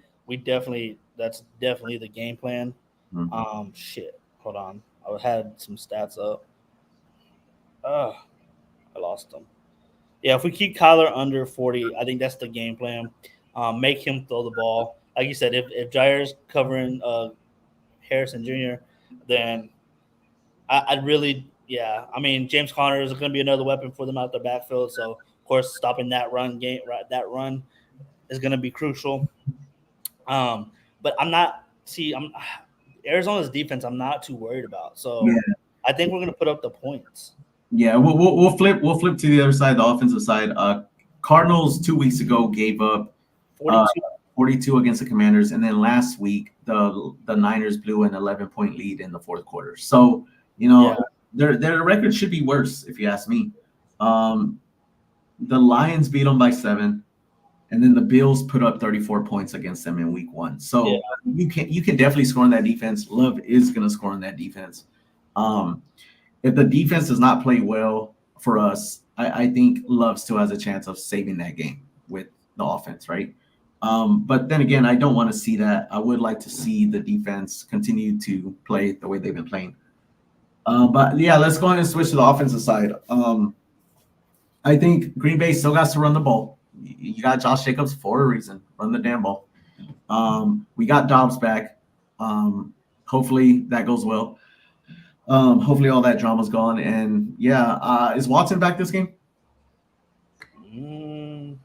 that's definitely the game plan. Mm-hmm. Hold on. I had some stats up. I lost them. Yeah, if we keep Kyler under 40, I think that's the game plan. Make him throw the ball. Like you said, if Jair's covering Harrison Jr., then I'd really, yeah. I mean, James Conner is going to be another weapon for them out the backfield. So, of course, stopping that run is going to be crucial. But Arizona's defense, I'm not too worried about. So, yeah. I think we're going to put up the points. Yeah, we'll flip to the other side, the offensive side. Cardinals 2 weeks ago gave up 42 against the Commanders, and then last week the Niners blew an 11-point lead in the fourth quarter. So their record should be worse if you ask me. The Lions beat them by 7, and then the Bills put up 34 points against them in week 1. So you can definitely score on that defense. Love is going to score on that defense. If the defense does not play well for us, I think Love still has a chance of saving that game with the offense, right? But then again, I don't want to see that. I would like to see the defense continue to play the way they've been playing. But yeah, let's go ahead and switch to the offensive side. I think Green Bay still got to run the ball. You got Josh Jacobs for a reason. Run the damn ball. We got Dobbs back. Hopefully that goes well. Hopefully all that drama's gone. And yeah, is Watson back this game?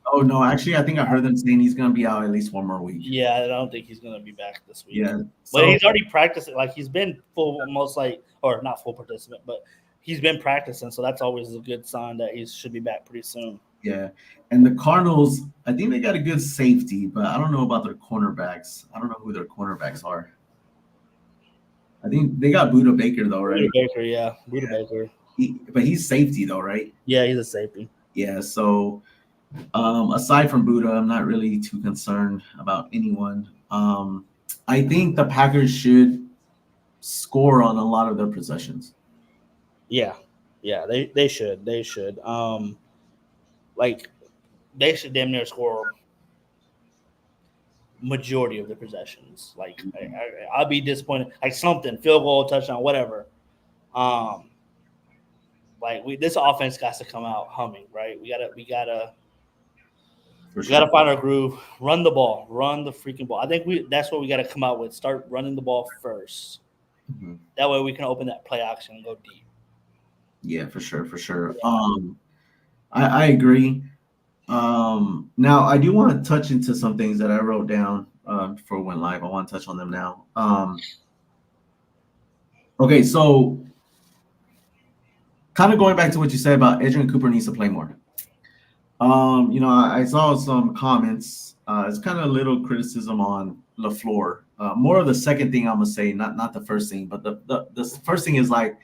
Oh no, actually, I think I heard them saying he's gonna be out at least one more week. Yeah, I don't think he's gonna be back this week. Yeah, but he's already practicing. Like he's been full, almost like, or not full participant, but he's been practicing. So that's always a good sign that he should be back pretty soon. Yeah, and the Cardinals, I think they got a good safety, but I don't know about their cornerbacks. I don't know who their cornerbacks are. I think they got Budda Baker though, right? Budda Baker, yeah, Budda Baker. But he's safety though, right? Yeah, he's a safety. Yeah, so aside from Budda, I'm not really too concerned about anyone. I think the Packers should score on a lot of their possessions. Yeah, they should. Like they should damn near score majority of the possessions. Like I'll be disappointed. Like something, field goal, touchdown, whatever. Like this offense got to come out humming, right? We gotta find our groove, run the ball, run the freaking ball. I think that's what we gotta come out with. Start running the ball first. Mm-hmm. That way we can open that play action and go deep. Yeah, for sure. Yeah. I agree. Now I do want to touch into some things that I wrote down before we went live. I want to touch on them now. Okay, so kind of going back to what you said about Adrian Cooper needs to play more. I saw some comments. It's kind of a little criticism on LaFleur. More of the second thing I'm gonna say, not the first thing, but the first thing is like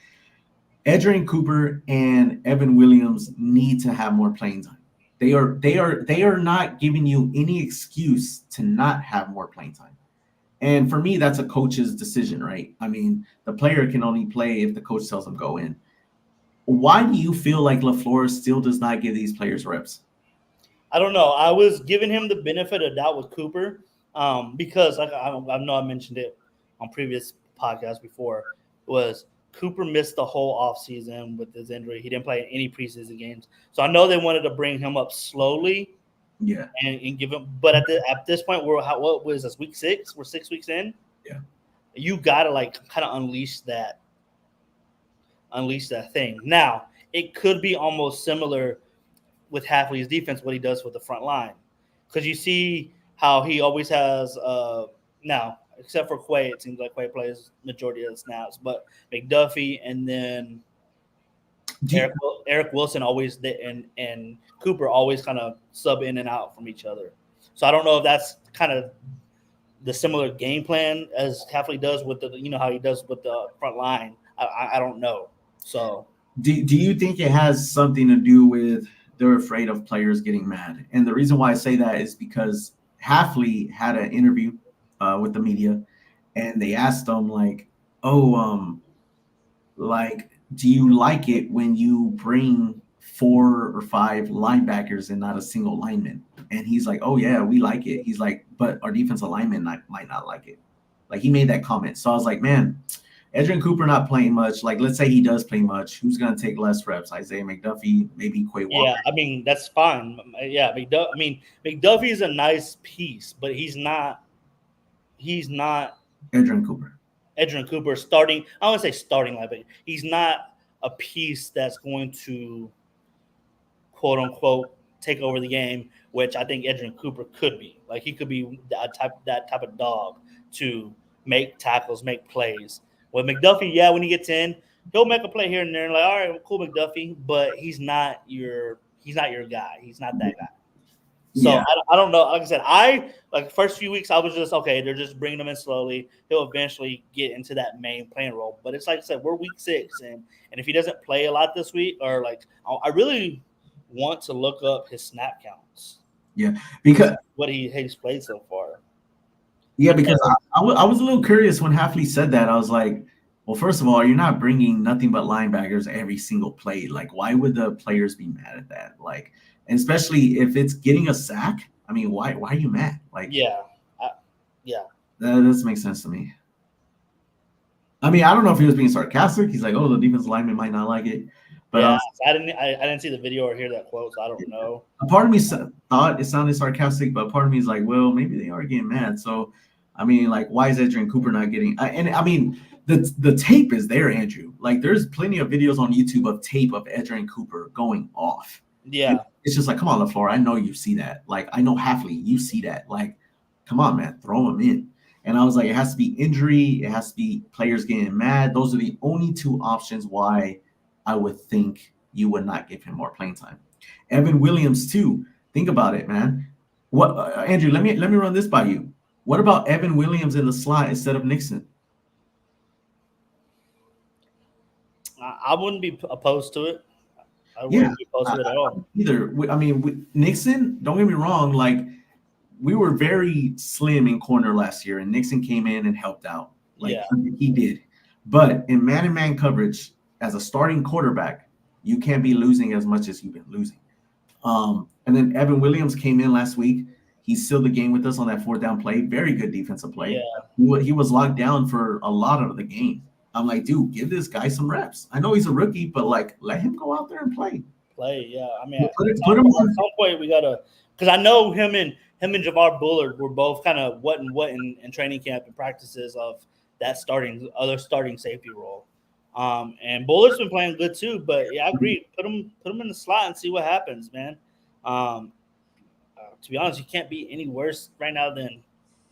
Adrian Cooper and Evan Williams need to have more playing time. They are not giving you any excuse to not have more playing time. And for me, that's a coach's decision, right? I mean, the player can only play if the coach tells them go in. Why do you feel like LaFleur still does not give these players reps? I don't know. I was giving him the benefit of doubt with Cooper because I know I mentioned it on previous podcasts before, was Cooper missed the whole offseason with his injury. He didn't play in any preseason games. So I know they wanted to bring him up slowly. Yeah. And give him – but at this point, what was this, week 6? We're 6 weeks in? Yeah. You got to, like, kind of unleash that thing. Now, it could be almost similar with Hafley's defense, what he does with the front line. Because you see how he always has now, except for Quay, it seems like Quay plays majority of the snaps, but McDuffie and then Eric Wilson always and Cooper always kind of sub in and out from each other. So I don't know if that's kind of the similar game plan as Hafley does with how he does with the front line. I don't know. So do you think it has something to do with they're afraid of players getting mad? And the reason why I say that is because Hafley had an interview with the media, and they asked him like, do you like it when you bring 4 or 5 linebackers and not a single lineman? And he's like, oh yeah, we like it. He's like, but our defensive linemen might not like it. Like, he made that comment. So I was like, man, Adrian Cooper not playing much. Like, let's say he does play much. Who's going to take less reps? Isaiah McDuffie, maybe Quay Walker. Yeah, I mean, that's fine. Yeah, McDuffie is a nice piece, but he's not Adrian Cooper. Adrian Cooper starting. I don't want to say starting line, but he's not a piece that's going to, quote unquote, take over the game, which I think Adrian Cooper could be. Like, he could be that type of dog to make tackles, make plays. With McDuffie, yeah, when he gets in, he'll make a play here and there, and like, all right, cool, McDuffie, but he's not your guy. He's not that guy. So yeah. I don't know. Like I said, first few weeks I was just okay. They're just bringing him in slowly. He'll eventually get into that main playing role. But it's like I said, we're week 6, and if he doesn't play a lot this week, or like I really want to look up his snap counts. Yeah, because what he's played so far. Yeah, because I was a little curious when Hafley said that. I was like, well, first of all, you're not bringing nothing but linebackers every single play. Like, why would the players be mad at that? Like, and especially if it's getting a sack. I mean, why are you mad? Like, Yeah. that doesn't make sense to me. I mean, I don't know if he was being sarcastic. He's like, oh, the defensive lineman might not like it. But Yeah, I didn't see the video or hear that quote, so I don't know. a part of me thought it sounded sarcastic, but part of me is like, well, maybe they are getting mad. So, I mean, like, why is Adrian Cooper not getting? And I mean, the tape is there, Andrew. Like, there's plenty of videos on YouTube of tape of Adrian Cooper going off. Yeah, It's just like, come on, LaFleur, I know you see that. Like, I know Hafley, you see that. Like, come on, man, throw him in. And I was like, it has to be injury. It has to be players getting mad. Those are the only two options why I would think you would not give him more playing time. Evan Williams too. Think about it, man. What, Andrew? Let me run this by you. What about Evan Williams in the slot instead of Nixon? I wouldn't be opposed to it. I wouldn't be opposed to it at all. Either. I mean, Nixon. Don't get me wrong. Like, we were very slim in corner last year, and Nixon came in and helped out. Like, Yeah. he did. But in man-to-man coverage, as a starting quarterback, you can't be losing as much as you've been losing. And then Evan Williams came in last week. He sealed the game with us on that 4th down play. Very good defensive play. Yeah. He was locked down for a lot of the game. I'm like, dude, give this guy some reps. I know he's a rookie, but like, let him go out there and play. Yeah. I mean, Put at him on. some point we gotta, because I know him and Javar Bullard were both kind of what in training camp and practices of that other starting safety role. And Bullard's been playing good too, but yeah, I agree. Put him in the slot and see what happens, man. To be honest, you can't be any worse right now than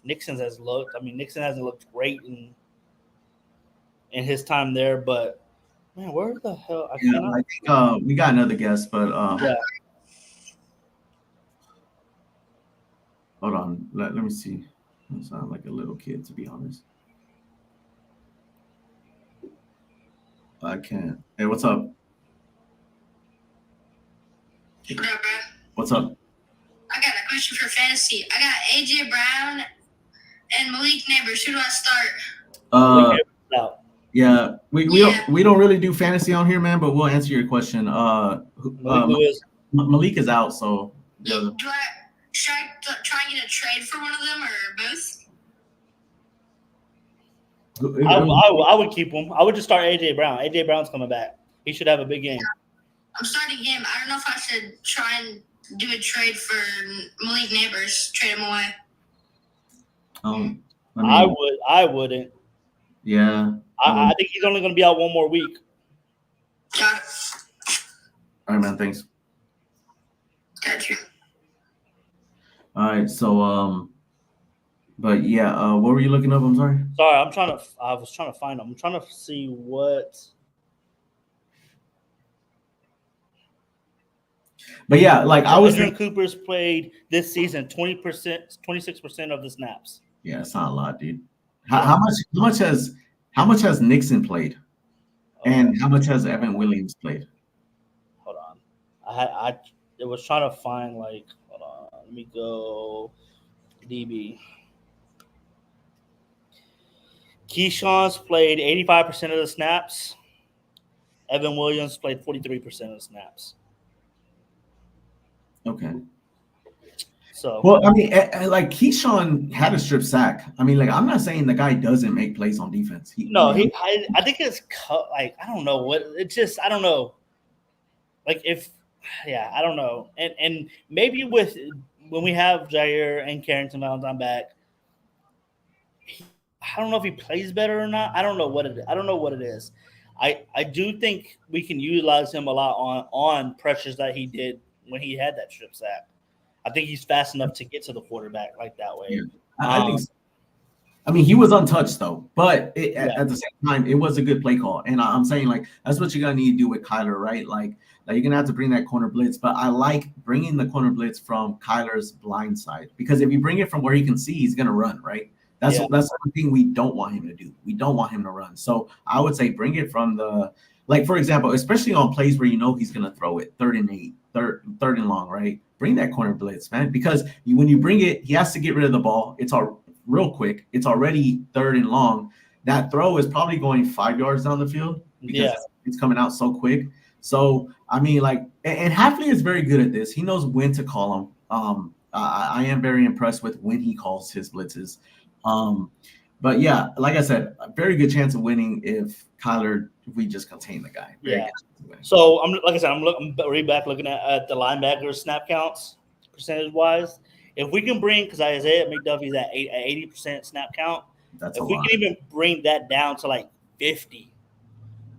Nixon has looked. I mean, Nixon hasn't looked great in his time there, but man, where the hell? I think we got another guest, but Yeah. hold on. Let me see. I sound like a little kid, to be honest. I can't. Hey, what's up? What up, bro? What's up? I got a question for fantasy. I got AJ Brown and Malik Neighbors. Who do I start? Out. Yeah, we don't really do fantasy on here, man. But we'll answer your question. Malik is out, so yeah. Should I try and get a trade for one of them or both? I would keep him. I would just start AJ Brown. AJ Brown's coming back. He should have a big game. I'm starting him. I don't know if I should try and do a trade for Malik Neighbors. Trade him away. I wouldn't. Yeah. I think he's only going to be out one more week. Got it. All right, man. Thanks. Got you. All right. So, but yeah, what were you looking up? I'm sorry. Sorry, I was trying to find him. I'm trying to see what. But yeah, like I was. Adrian Cooper's played this season 20%, 26% of the snaps. Yeah, it's not a lot, dude. How much has Nixon played, and how much has Evan Williams played? Hold on, I was trying to find like. Hold on, let me go. DB. Keyshawn's played 85% of the snaps. Evan Williams played 43% of the snaps. Okay. So well, I mean, like Keyshawn had a strip sack. I mean, like I'm not saying the guy doesn't make plays on defense. I think it's like I don't know what it's just I don't know. Like I don't know, and maybe when we have Jair and Carrington Valentine back, I don't know if he plays better or not. I don't know what it is. I do think we can utilize him a lot on pressures that he did when he had that strip sack. I think he's fast enough to get to the quarterback like that way. Yeah, I think so. I mean, he was untouched though, but at the same time, it was a good play call. And I'm saying like that's what you're gonna need to do with Kyler, right? Like you're gonna have to bring that corner blitz. But I like bringing the corner blitz from Kyler's blind side because if you bring it from where he can see, he's gonna run, right? That's one thing we don't want him to do. We don't want him to run. So I would say bring it from for example, especially on plays where you know he's gonna throw it 3rd and 8, third and long, right? Bring that corner blitz, man, because when you bring it, he has to get rid of the ball. It's all real quick. It's already 3rd and long. That throw is probably going 5 yards down the field because it's coming out so quick. So I mean, like, and Hafley is very good at this. He knows when to call him. I am very impressed with when he calls his blitzes. But yeah, like I said, a very good chance of winning if we just contain the guy. Very Yeah. good chance of winning. So I'm like I said, I'm right back looking at the linebackers snap counts percentage wise. If we can bring, because Isaiah McDuffie's at 80% snap count, That's if a we lot. can even bring that down to like 50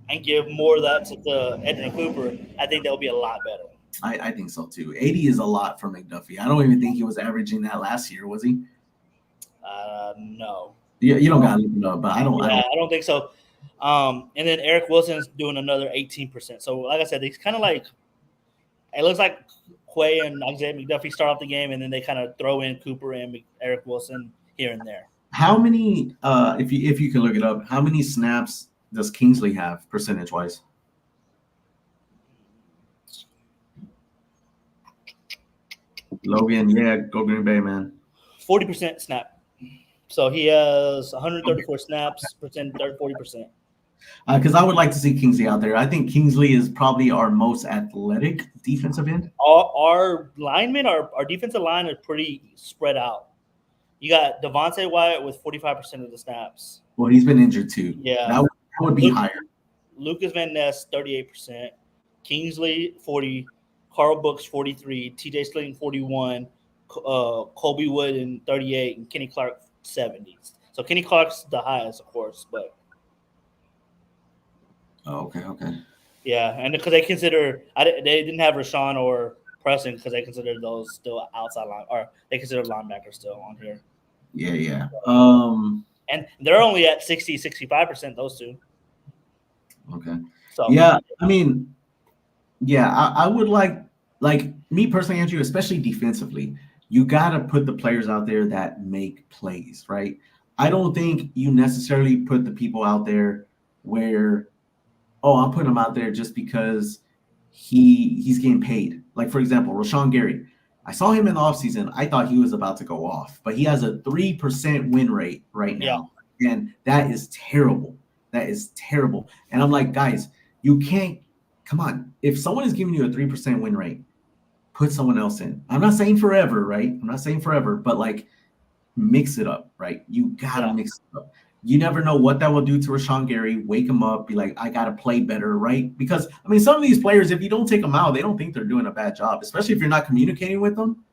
and give more of that to Edna Cooper, I think that would be a lot better. I think so too. 80 is a lot for McDuffie. I don't even think he was averaging that last year, was he? No. You don't got to look it up, but I don't. I don't think so. And then Eric Wilson's doing another 18%. So, like I said, he's kind of like it looks like Quay and Isaiah McDuffie start off the game, and then they kind of throw in Cooper and Eric Wilson here and there. How many? If you can look it up, how many snaps does Kingsley have percentage wise? Logan, yeah, go Green Bay, man. 40% snap. So he has 134 snaps, 40%. Because I would like to see Kingsley out there. I think Kingsley is probably our most athletic defensive end. Our linemen, our defensive line is pretty spread out. You got Devontae Wyatt with 45% of the snaps. Well, he's been injured too. Yeah. That would be higher. Lucas Van Ness, 38%. Kingsley, 40. Carl Brooks, 43. TJ Slayton, 41. Colby Wood, and 38. And Kenny Clark, 70. So Kenny Clark's the highest, of course, but Okay. yeah, and because they didn't have Rashawn or Preston because they consider those still outside line, or they consider linebackers still on here. Yeah. And they're only at 65%, those two. Okay. So yeah, I mean, yeah, I would like me personally, Andrew, especially defensively, you got to put the players out there that make plays, right? I don't think you necessarily put the people out there where, I'm putting him out there just because he's getting paid. Like, for example, Rashawn Gary. I saw him in the offseason. I thought he was about to go off, but he has a 3% win rate right now. Yeah. And that is terrible. And I'm like, guys, you can't – come on. If someone is giving you a 3% win rate, put someone else in. I'm not saying forever, right? But, like, mix it up, right? You got to mix it up. You never know what that will do to Rashawn Gary. Wake him up, be like, I got to play better, right? Because, I mean, some of these players, if you don't take them out, they don't think they're doing a bad job, especially if you're not communicating with them.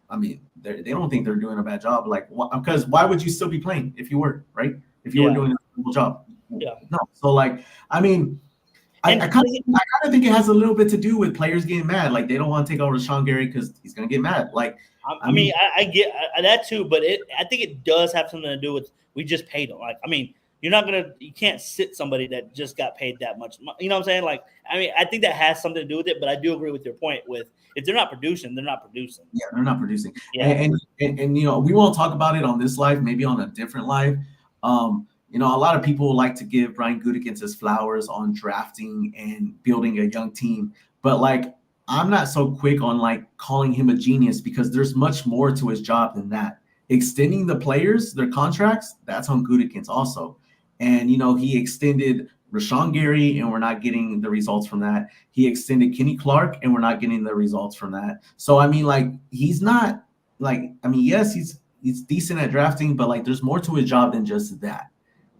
I mean, they don't think they're doing a bad job. Like, because why would you still be playing if you were, right? If you were doing a good job. Yeah. No. So, like, I mean, I kind of think it has a little bit to do with players getting mad. Like, they don't want to take out Rashawn Gary because he's going to get mad. Like, I mean, I get that too, but I think it does have something to do with we just paid them. Like, I mean, you can't sit somebody that just got paid that much. You know what I'm saying? Like, I mean, I think that has something to do with it, but I do agree with your point with if they're not producing, they're not producing. Yeah, they're not producing. Yeah. And you know, we won't talk about it on this live, maybe on a different live. You know, a lot of people like to give Brian Gutekunst his flowers on drafting and building a young team, but like, I'm not so quick on like calling him a genius because there's much more to his job than that. Extending the players, their contracts, that's on Gutekunst also. And, you know, he extended Rashawn Gary and we're not getting the results from that. He extended Kenny Clark and we're not getting the results from that. So, I mean, like, he's not like, I mean, yes, he's decent at drafting, but like there's more to his job than just that.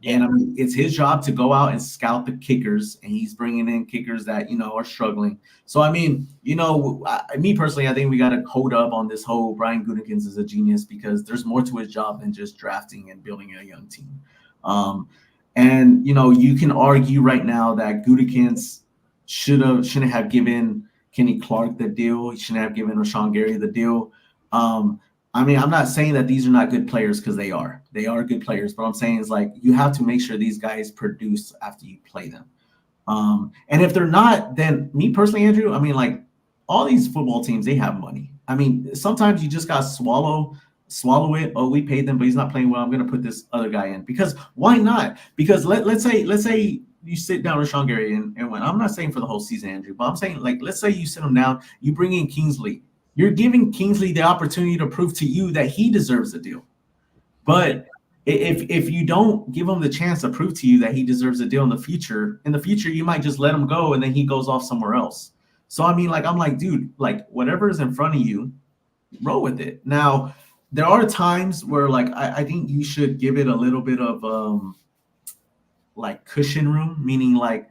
Yeah. And I mean, it's his job to go out and scout the kickers, and he's bringing in kickers that, you know, are struggling. So, I mean, you know, me personally, I think we got to hold up on this whole Brian Gutekunst is a genius because there's more to his job than just drafting and building a young team. And, you know, you can argue right now that Gutekunst shouldn't have given Kenny Clark the deal. He shouldn't have given Rashawn Gary the deal. I mean, I'm not saying that these are not good players because they are. They are good players. But I'm saying is like you have to make sure these guys produce after you play them. And if they're not, then me personally, Andrew, I mean, like all these football teams, they have money. I mean, sometimes you just got to swallow it. Oh, we paid them, but he's not playing well. I'm going to put this other guy in because why not? Because let's say you sit down with Rashawn Gary and when I'm not saying for the whole season, Andrew, but I'm saying like let's say you sit him down, you bring in Kingsley. You're giving Kingsley the opportunity to prove to you that he deserves a deal. But if you don't give him the chance to prove to you that he deserves a deal in the future, you might just let him go and then he goes off somewhere else. So, I mean, like, I'm like, dude, like, whatever is in front of you, roll with it. Now, there are times where like I think you should give it a little bit of like cushion room, meaning like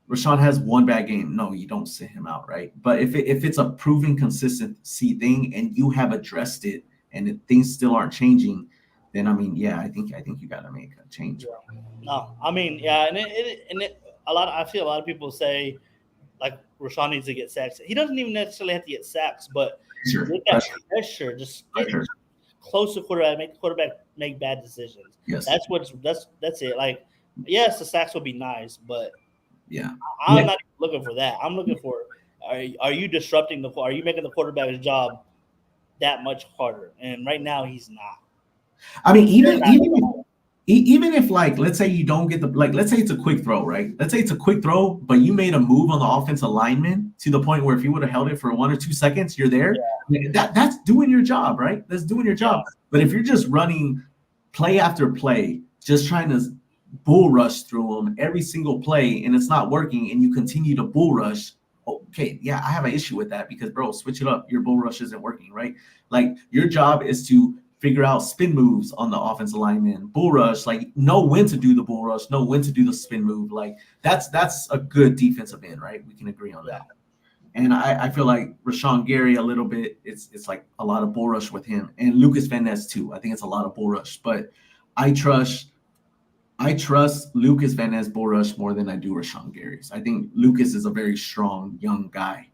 Rashawn has one bad game. No, you don't sit him out, right? But if it's a proven consistency thing and you have addressed it and things still aren't changing, then I mean, yeah, I think you got to make a change. No, I mean, yeah, and I feel a lot of people say like Rashawn needs to get sacks. He doesn't even necessarily have to get sacks, but Sure. with that pressure, just get Pressure. close to quarterback, make the quarterback make bad decisions. Yes. That's it. Like, yes, the sacks will be nice, but Yeah. I'm not looking for that. I'm looking for are you disrupting are you making the quarterback's job that much harder? And right now he's not. I mean, even if like let's say you don't get let's say it's a quick throw, right? Let's say it's a quick throw, but you made a move on the offensive lineman to the point where if you would have held it for 1 or 2 seconds, you're there. Yeah. That's doing your job, right? That's doing your job. But if you're just running play after play, just trying to bull rush through them every single play, and it's not working, and you continue to bull rush, okay, yeah, I have an issue with that because, bro, switch it up. Your bull rush isn't working, right? Like your job is to figure out spin moves on the offensive lineman, bull rush, like know when to do the bull rush, know when to do the spin move. Like that's a good defensive end, right? We can agree on that. And I feel like Rashawn Gary a little bit, it's like a lot of bull rush with him, and Lucas Van Ness too. I think it's a lot of bull rush, but I trust Lucas Van Ness bull rush more than I do Rashawn Gary's. I think Lucas is a very strong young guy,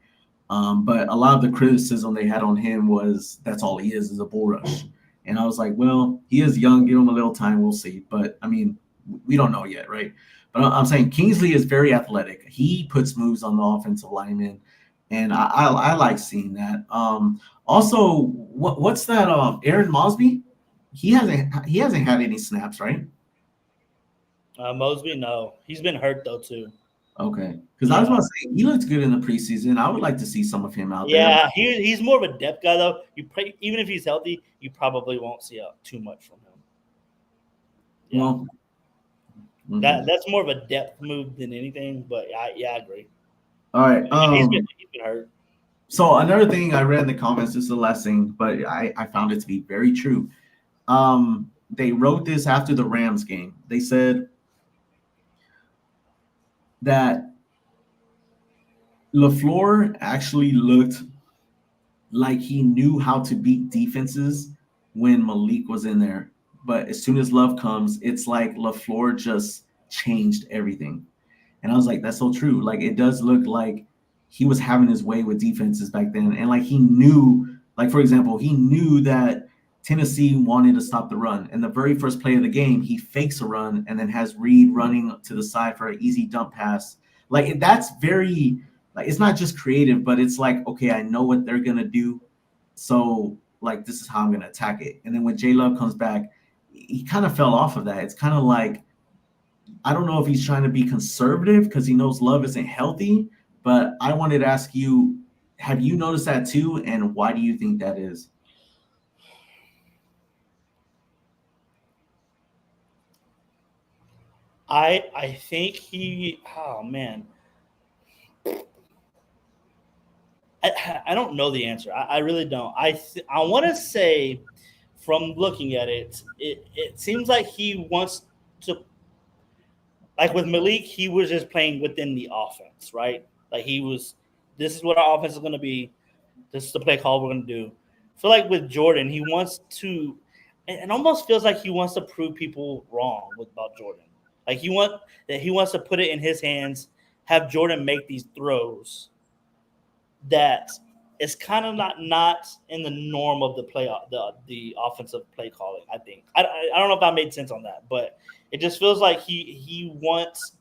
but a lot of the criticism they had on him was that's all he is a bull rush. And I was like, well, he is young. Give him a little time. We'll see. But, I mean, we don't know yet, right? But I'm saying Kingsley is very athletic. He puts moves on the offensive lineman, and I like seeing that. Also, what's that? Aaron Mosby? He hasn't had any snaps, right? Mosby, no. He's been hurt, though, too. Okay. Because I was about to say, he looked good in the preseason. I would like to see some of him out there. Yeah, he's more of a depth guy, though. Even if he's healthy, you probably won't see too much from him. Yeah. Well, that's more of a depth move than anything, but I agree. All right. He's been hurt. So another thing I read in the comments, this is the last thing, but I found it to be very true. They wrote this after the Rams game. They said that LaFleur actually looked like he knew how to beat defenses when Malik was in there. But as soon as Love comes, it's like LaFleur just changed everything. And I was like, that's so true. Like, it does look like he was having his way with defenses back then. And like he knew, like, for example, he knew that Tennessee wanted to stop the run. And the very first play of the game, he fakes a run and then has Reed running to the side for an easy dump pass. Like, that's very, like, it's not just creative, but it's like, okay, I know what they're going to do. So, like, this is how I'm going to attack it. And then when J Love comes back, he kind of fell off of that. It's kind of like, I don't know if he's trying to be conservative because he knows Love isn't healthy, but I wanted to ask you, have you noticed that too? And why do you think that is? I think oh man. I don't know the answer. I really don't. I want to say from looking at it, it seems like he wants to, like with Malik, he was just playing within the offense, right? Like this is what our offense is going to be. This is the play call we're going to do. I feel like with Jordan, he wants to, it almost feels like he wants to prove people wrong about Jordan. Like he wants to put it in his hands, have Jordan make these throws that is kind of not in the norm of the offensive play calling. I think I don't know if I made sense on that, but it just feels like he wants.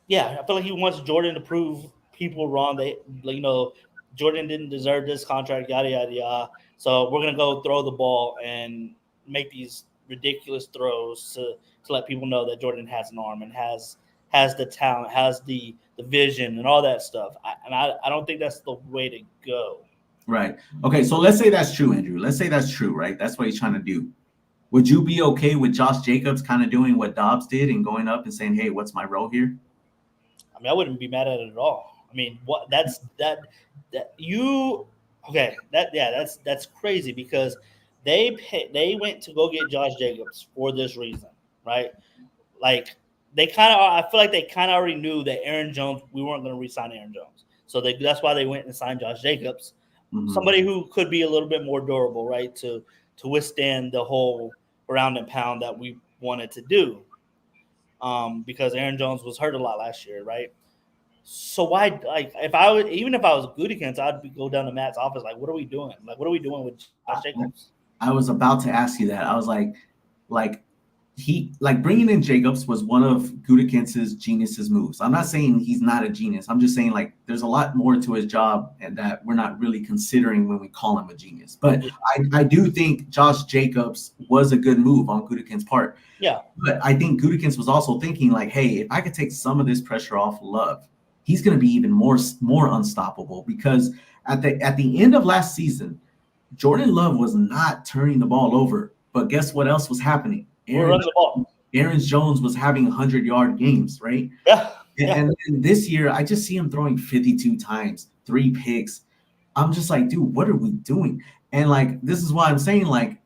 Yeah, I feel like he wants Jordan to prove people wrong. Jordan didn't deserve this contract, yada yada yada. So we're gonna go throw the ball and make these ridiculous throws to let people know that Jordan has an arm and has the talent, has the vision and all that stuff. I don't think that's the way to go. Right. Okay, so let's say that's true, Andrew. Let's say that's true, right? That's what he's trying to do. Would you be okay with Josh Jacobs kind of doing what Dobbs did and going up and saying, hey, what's my role here? I mean, I wouldn't be mad at it at all. I mean, what that's crazy because they went to go get Josh Jacobs for this reason, right? Like I feel like they kind of already knew that we weren't going to re-sign Aaron Jones. So that's why they went and signed Josh Jacobs, somebody who could be a little bit more durable, right? To withstand the whole ground and pound that we wanted to do. Because Aaron Jones was hurt a lot last year, right? So why, like, if I was Gutekunst, I'd go down to Matt's office, like, what are we doing? Like, what are we doing with Josh Jacobs? I was about to ask you that. I was like bringing in Jacobs was one of Gutekunst's genius's moves. I'm not saying he's not a genius. I'm just saying like there's a lot more to his job and that we're not really considering when we call him a genius. But I do think Josh Jacobs was a good move on Gutekunst's part. Yeah. But I think Gutekunst was also thinking like, hey, if I could take some of this pressure off Love, he's going to be even more unstoppable because at the end of last season, Jordan Love was not turning the ball over. But guess what else was happening? Aaron Jones was having 100-yard games, right? Yeah. And this year, I just see him throwing 52 times, 3 picks. I'm just like, dude, what are we doing? And like, this is why I'm saying like,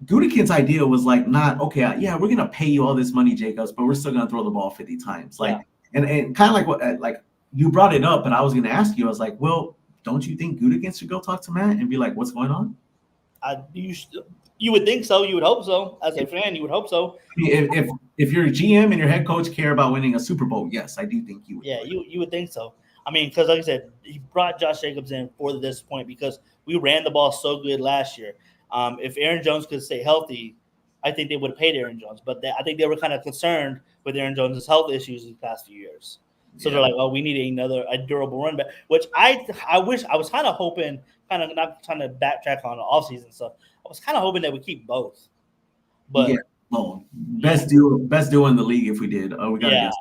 Gutekunst's idea was like, not okay. Yeah, we're gonna pay you all this money, Jacobs, but we're still gonna throw the ball 50 times. Like, and kind of like what like you brought it up, and I was gonna ask you. I was like, well, don't you think Gutekunst should go talk to Matt and be like, what's going on? You would think so. You would hope so. As a fan, you would hope so. If your GM and your head coach care about winning a Super Bowl, yes, I do think you would. Yeah, you would think so. I mean, because like I said, he brought Josh Jacobs in for this point because we ran the ball so good last year. If Aaron Jones could stay healthy, I think they would have paid Aaron Jones. But I think they were kind of concerned with Aaron Jones' health issues these past few years. So they're like, oh, we need a durable run back, which I wish I was kind of hoping, kind of not trying to backtrack on the offseason stuff. I was kind of hoping that we keep both. But best duo in the league if we did. Oh, we got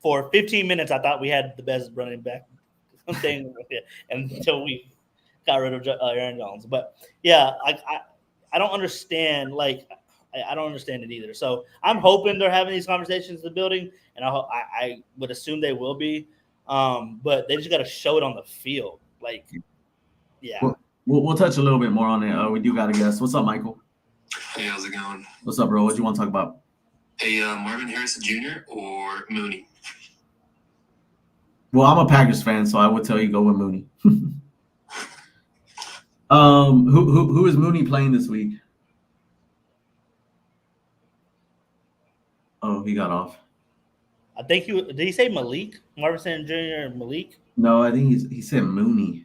for 15 minutes, I thought we had the best running back thing until we got rid of Aaron Jones. But yeah, I don't understand. Like, I don't understand it either. So I'm hoping they're having these conversations in the building, and I would assume they will be. But they just got to show it on the field. Like, yeah. We'll touch a little bit more on it. We do got a guest. What's up, Michael? Hey, how's it going? What's up, bro? What do you want to talk about? Hey, Marvin Harrison Jr. or Mooney? Well, I'm a Packers fan, so I would tell you go with Mooney. Who is Mooney playing this week? Oh, he got off. I think did he say Malik? Marvin Jr. Malik? No, I think he said Mooney.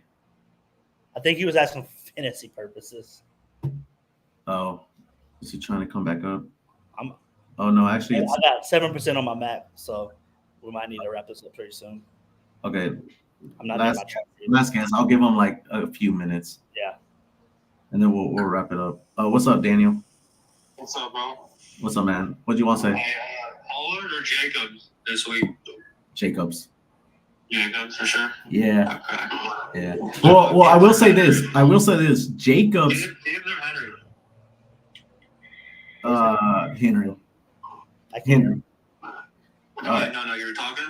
I think he was asking for fantasy purposes. Oh, is he trying to come back up? Oh no, actually, I got 7% on my Mac, so we might need to wrap this up pretty soon. Okay. I'm not last chance. I'll give him like a few minutes. Yeah. And then we'll wrap it up. What's up, Daniel? What's up, bro? What's up, man? What do you want to say? Pollard or Jacobs this week? Jacobs. Jacobs for sure. Yeah. Okay. Yeah. Well, I will say this. Jacobs. Gibbs or Henry? Henry. Henry. No, you were talking?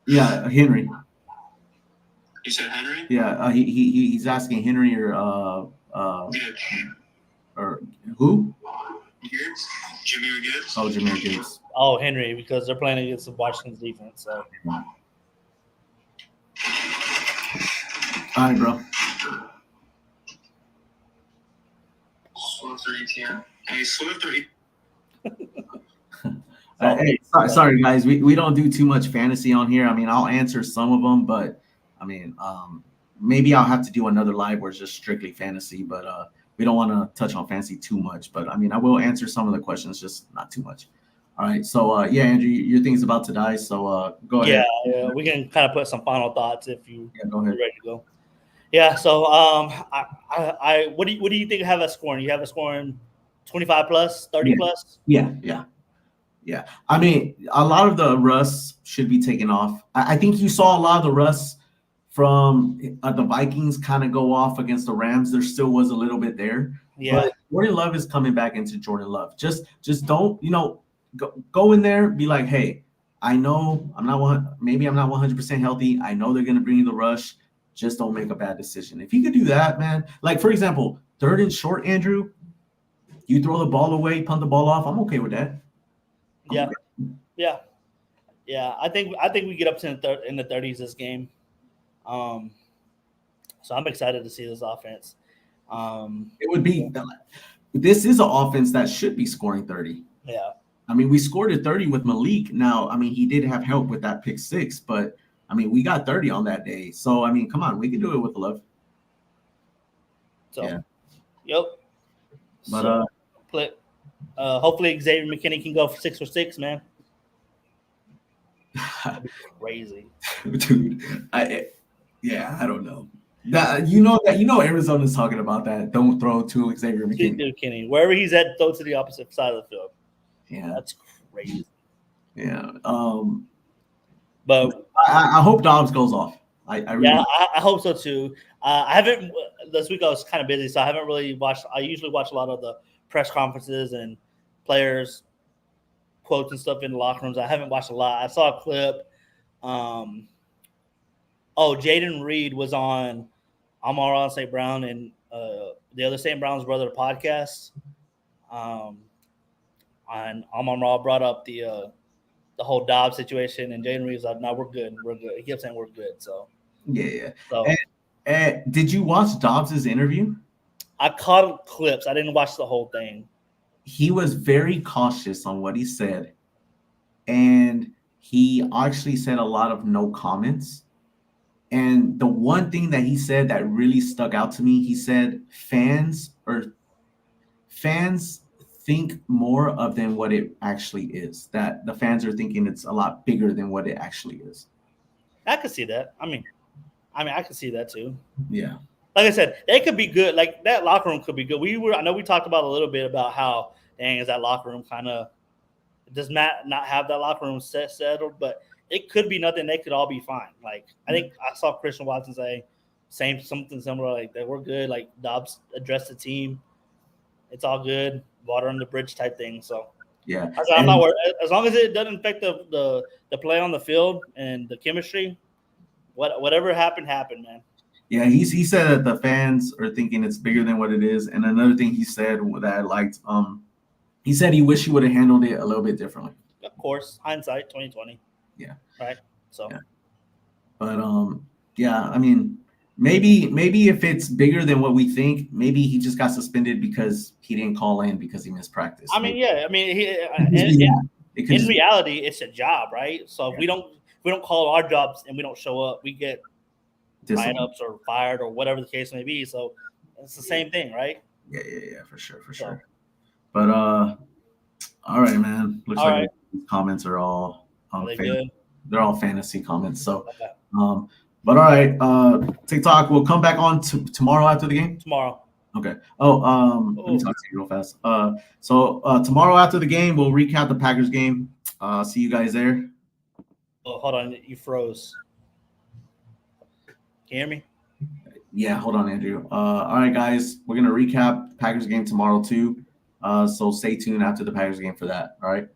Yeah, Henry. You said Henry? Yeah, he's asking Henry or Gibbs. or who? Gibbs? Jahmyr Gibbs? Oh, Jahmyr Gibbs. Oh, Henry, because they're playing against the Washington's defense. So. All right, bro. Swift or ETN? Hey, Swift or Hey, sorry guys, we don't do too much fantasy on here. I mean, I'll answer some of them, but I mean, maybe I'll have to do another live where it's just strictly fantasy. But we don't want to touch on fantasy too much. But I mean, I will answer some of the questions, just not too much. All right, so yeah, Andrew, your thing's about to die, so go ahead. Yeah, we can kind of put some final thoughts if you go ahead. Ready to go. Yeah, so what do you think have us scoring? You have us scoring 25 plus, 30 plus? Yeah. I mean, a lot of the rust should be taken off. I think you saw a lot of the rust from the Vikings kind of go off against the Rams. There still was a little bit there. Yeah. But Jordan Love is coming back into Jordan Love. Just don't, go in there, be like, hey, I know I'm not 100% healthy. I know they're gonna bring you the rush. Just don't make a bad decision. If you could do that, man. Like for example, 3rd and short, Andrew. You throw the ball away, punt the ball off. I'm okay with that. Yeah, yeah. I think we get up to in the 30s this game. So I'm excited to see this offense. It would be. This is an offense that should be scoring 30. Yeah. I mean, we scored at 30 with Malik. Now, I mean, he did have help with that pick 6, but I mean, we got 30 on that day. So, I mean, come on, we can do it with love. So, yeah. Yep. But hopefully Xavier McKinney can go for 6 for 6, man. That'd be crazy, dude. I don't know. That you know Arizona's talking about that. Don't throw to Xavier McKinney. Wherever he's at, throw to the opposite side of the field. Yeah, that's crazy. Yeah. But I hope Dobbs goes off. I hope so too. I haven't this week. I was kind of busy, so I haven't really watched. I usually watch a lot of the press conferences and players quotes and stuff in the locker rooms. I haven't watched a lot. I saw a clip. Jaden Reed was on Amon-Ra St. Brown and the other St. Brown's brother podcast. And Amon-Ra brought up the whole Dobbs situation, and Jaden Reed was like, "No, we're good. We're good." He kept saying we're good. So yeah. So, and did you watch Dobbs's interview? I caught clips. I didn't watch the whole thing. He was very cautious on what he said, and he actually said a lot of no comments. And the one thing that he said that really stuck out to me, he said fans think more of than what it actually is. That the fans are thinking it's a lot bigger than what it actually is. I could see that. I mean, I could see that too. Yeah. Like I said, they could be good. Like that locker room could be good. I know we talked about a little bit about how is that locker room kind of does not have that locker room settled, but it could be nothing. They could all be fine. Like I think I saw Christian Watson say something similar, like that we're good. Like Dobbs addressed the team. It's all good. Water on the bridge type thing. So yeah, I'm not worried. As long as it doesn't affect the play on the field and the chemistry, whatever happened, man. Yeah, he said that the fans are thinking it's bigger than what it is. And another thing he said that I liked, he said he wished he would have handled it a little bit differently. Of course, hindsight 2020. Yeah. Right. So. Yeah. But yeah, I mean, maybe if it's bigger than what we think, maybe he just got suspended because he didn't call in because he missed practice. I mean, yeah. I mean, in reality, it's a job, right? So if we don't call our jobs and we don't show up, we get lineups or fired or whatever the case may be. So it's the same thing, right? Yeah, for sure. But all right, man. Looks all like right. These comments are all they're all fantasy comments. So okay. But all right, TikTok, we'll come back on tomorrow after the game. Tomorrow. Okay. Let me talk to you real fast. So tomorrow after the game, we'll recap the Packers game. See you guys there. Oh, hold on, you froze. Can you hear me? Yeah, hold on, Andrew. All right, guys, we're gonna recap Packers game tomorrow too. So stay tuned after the Packers game for that. All right.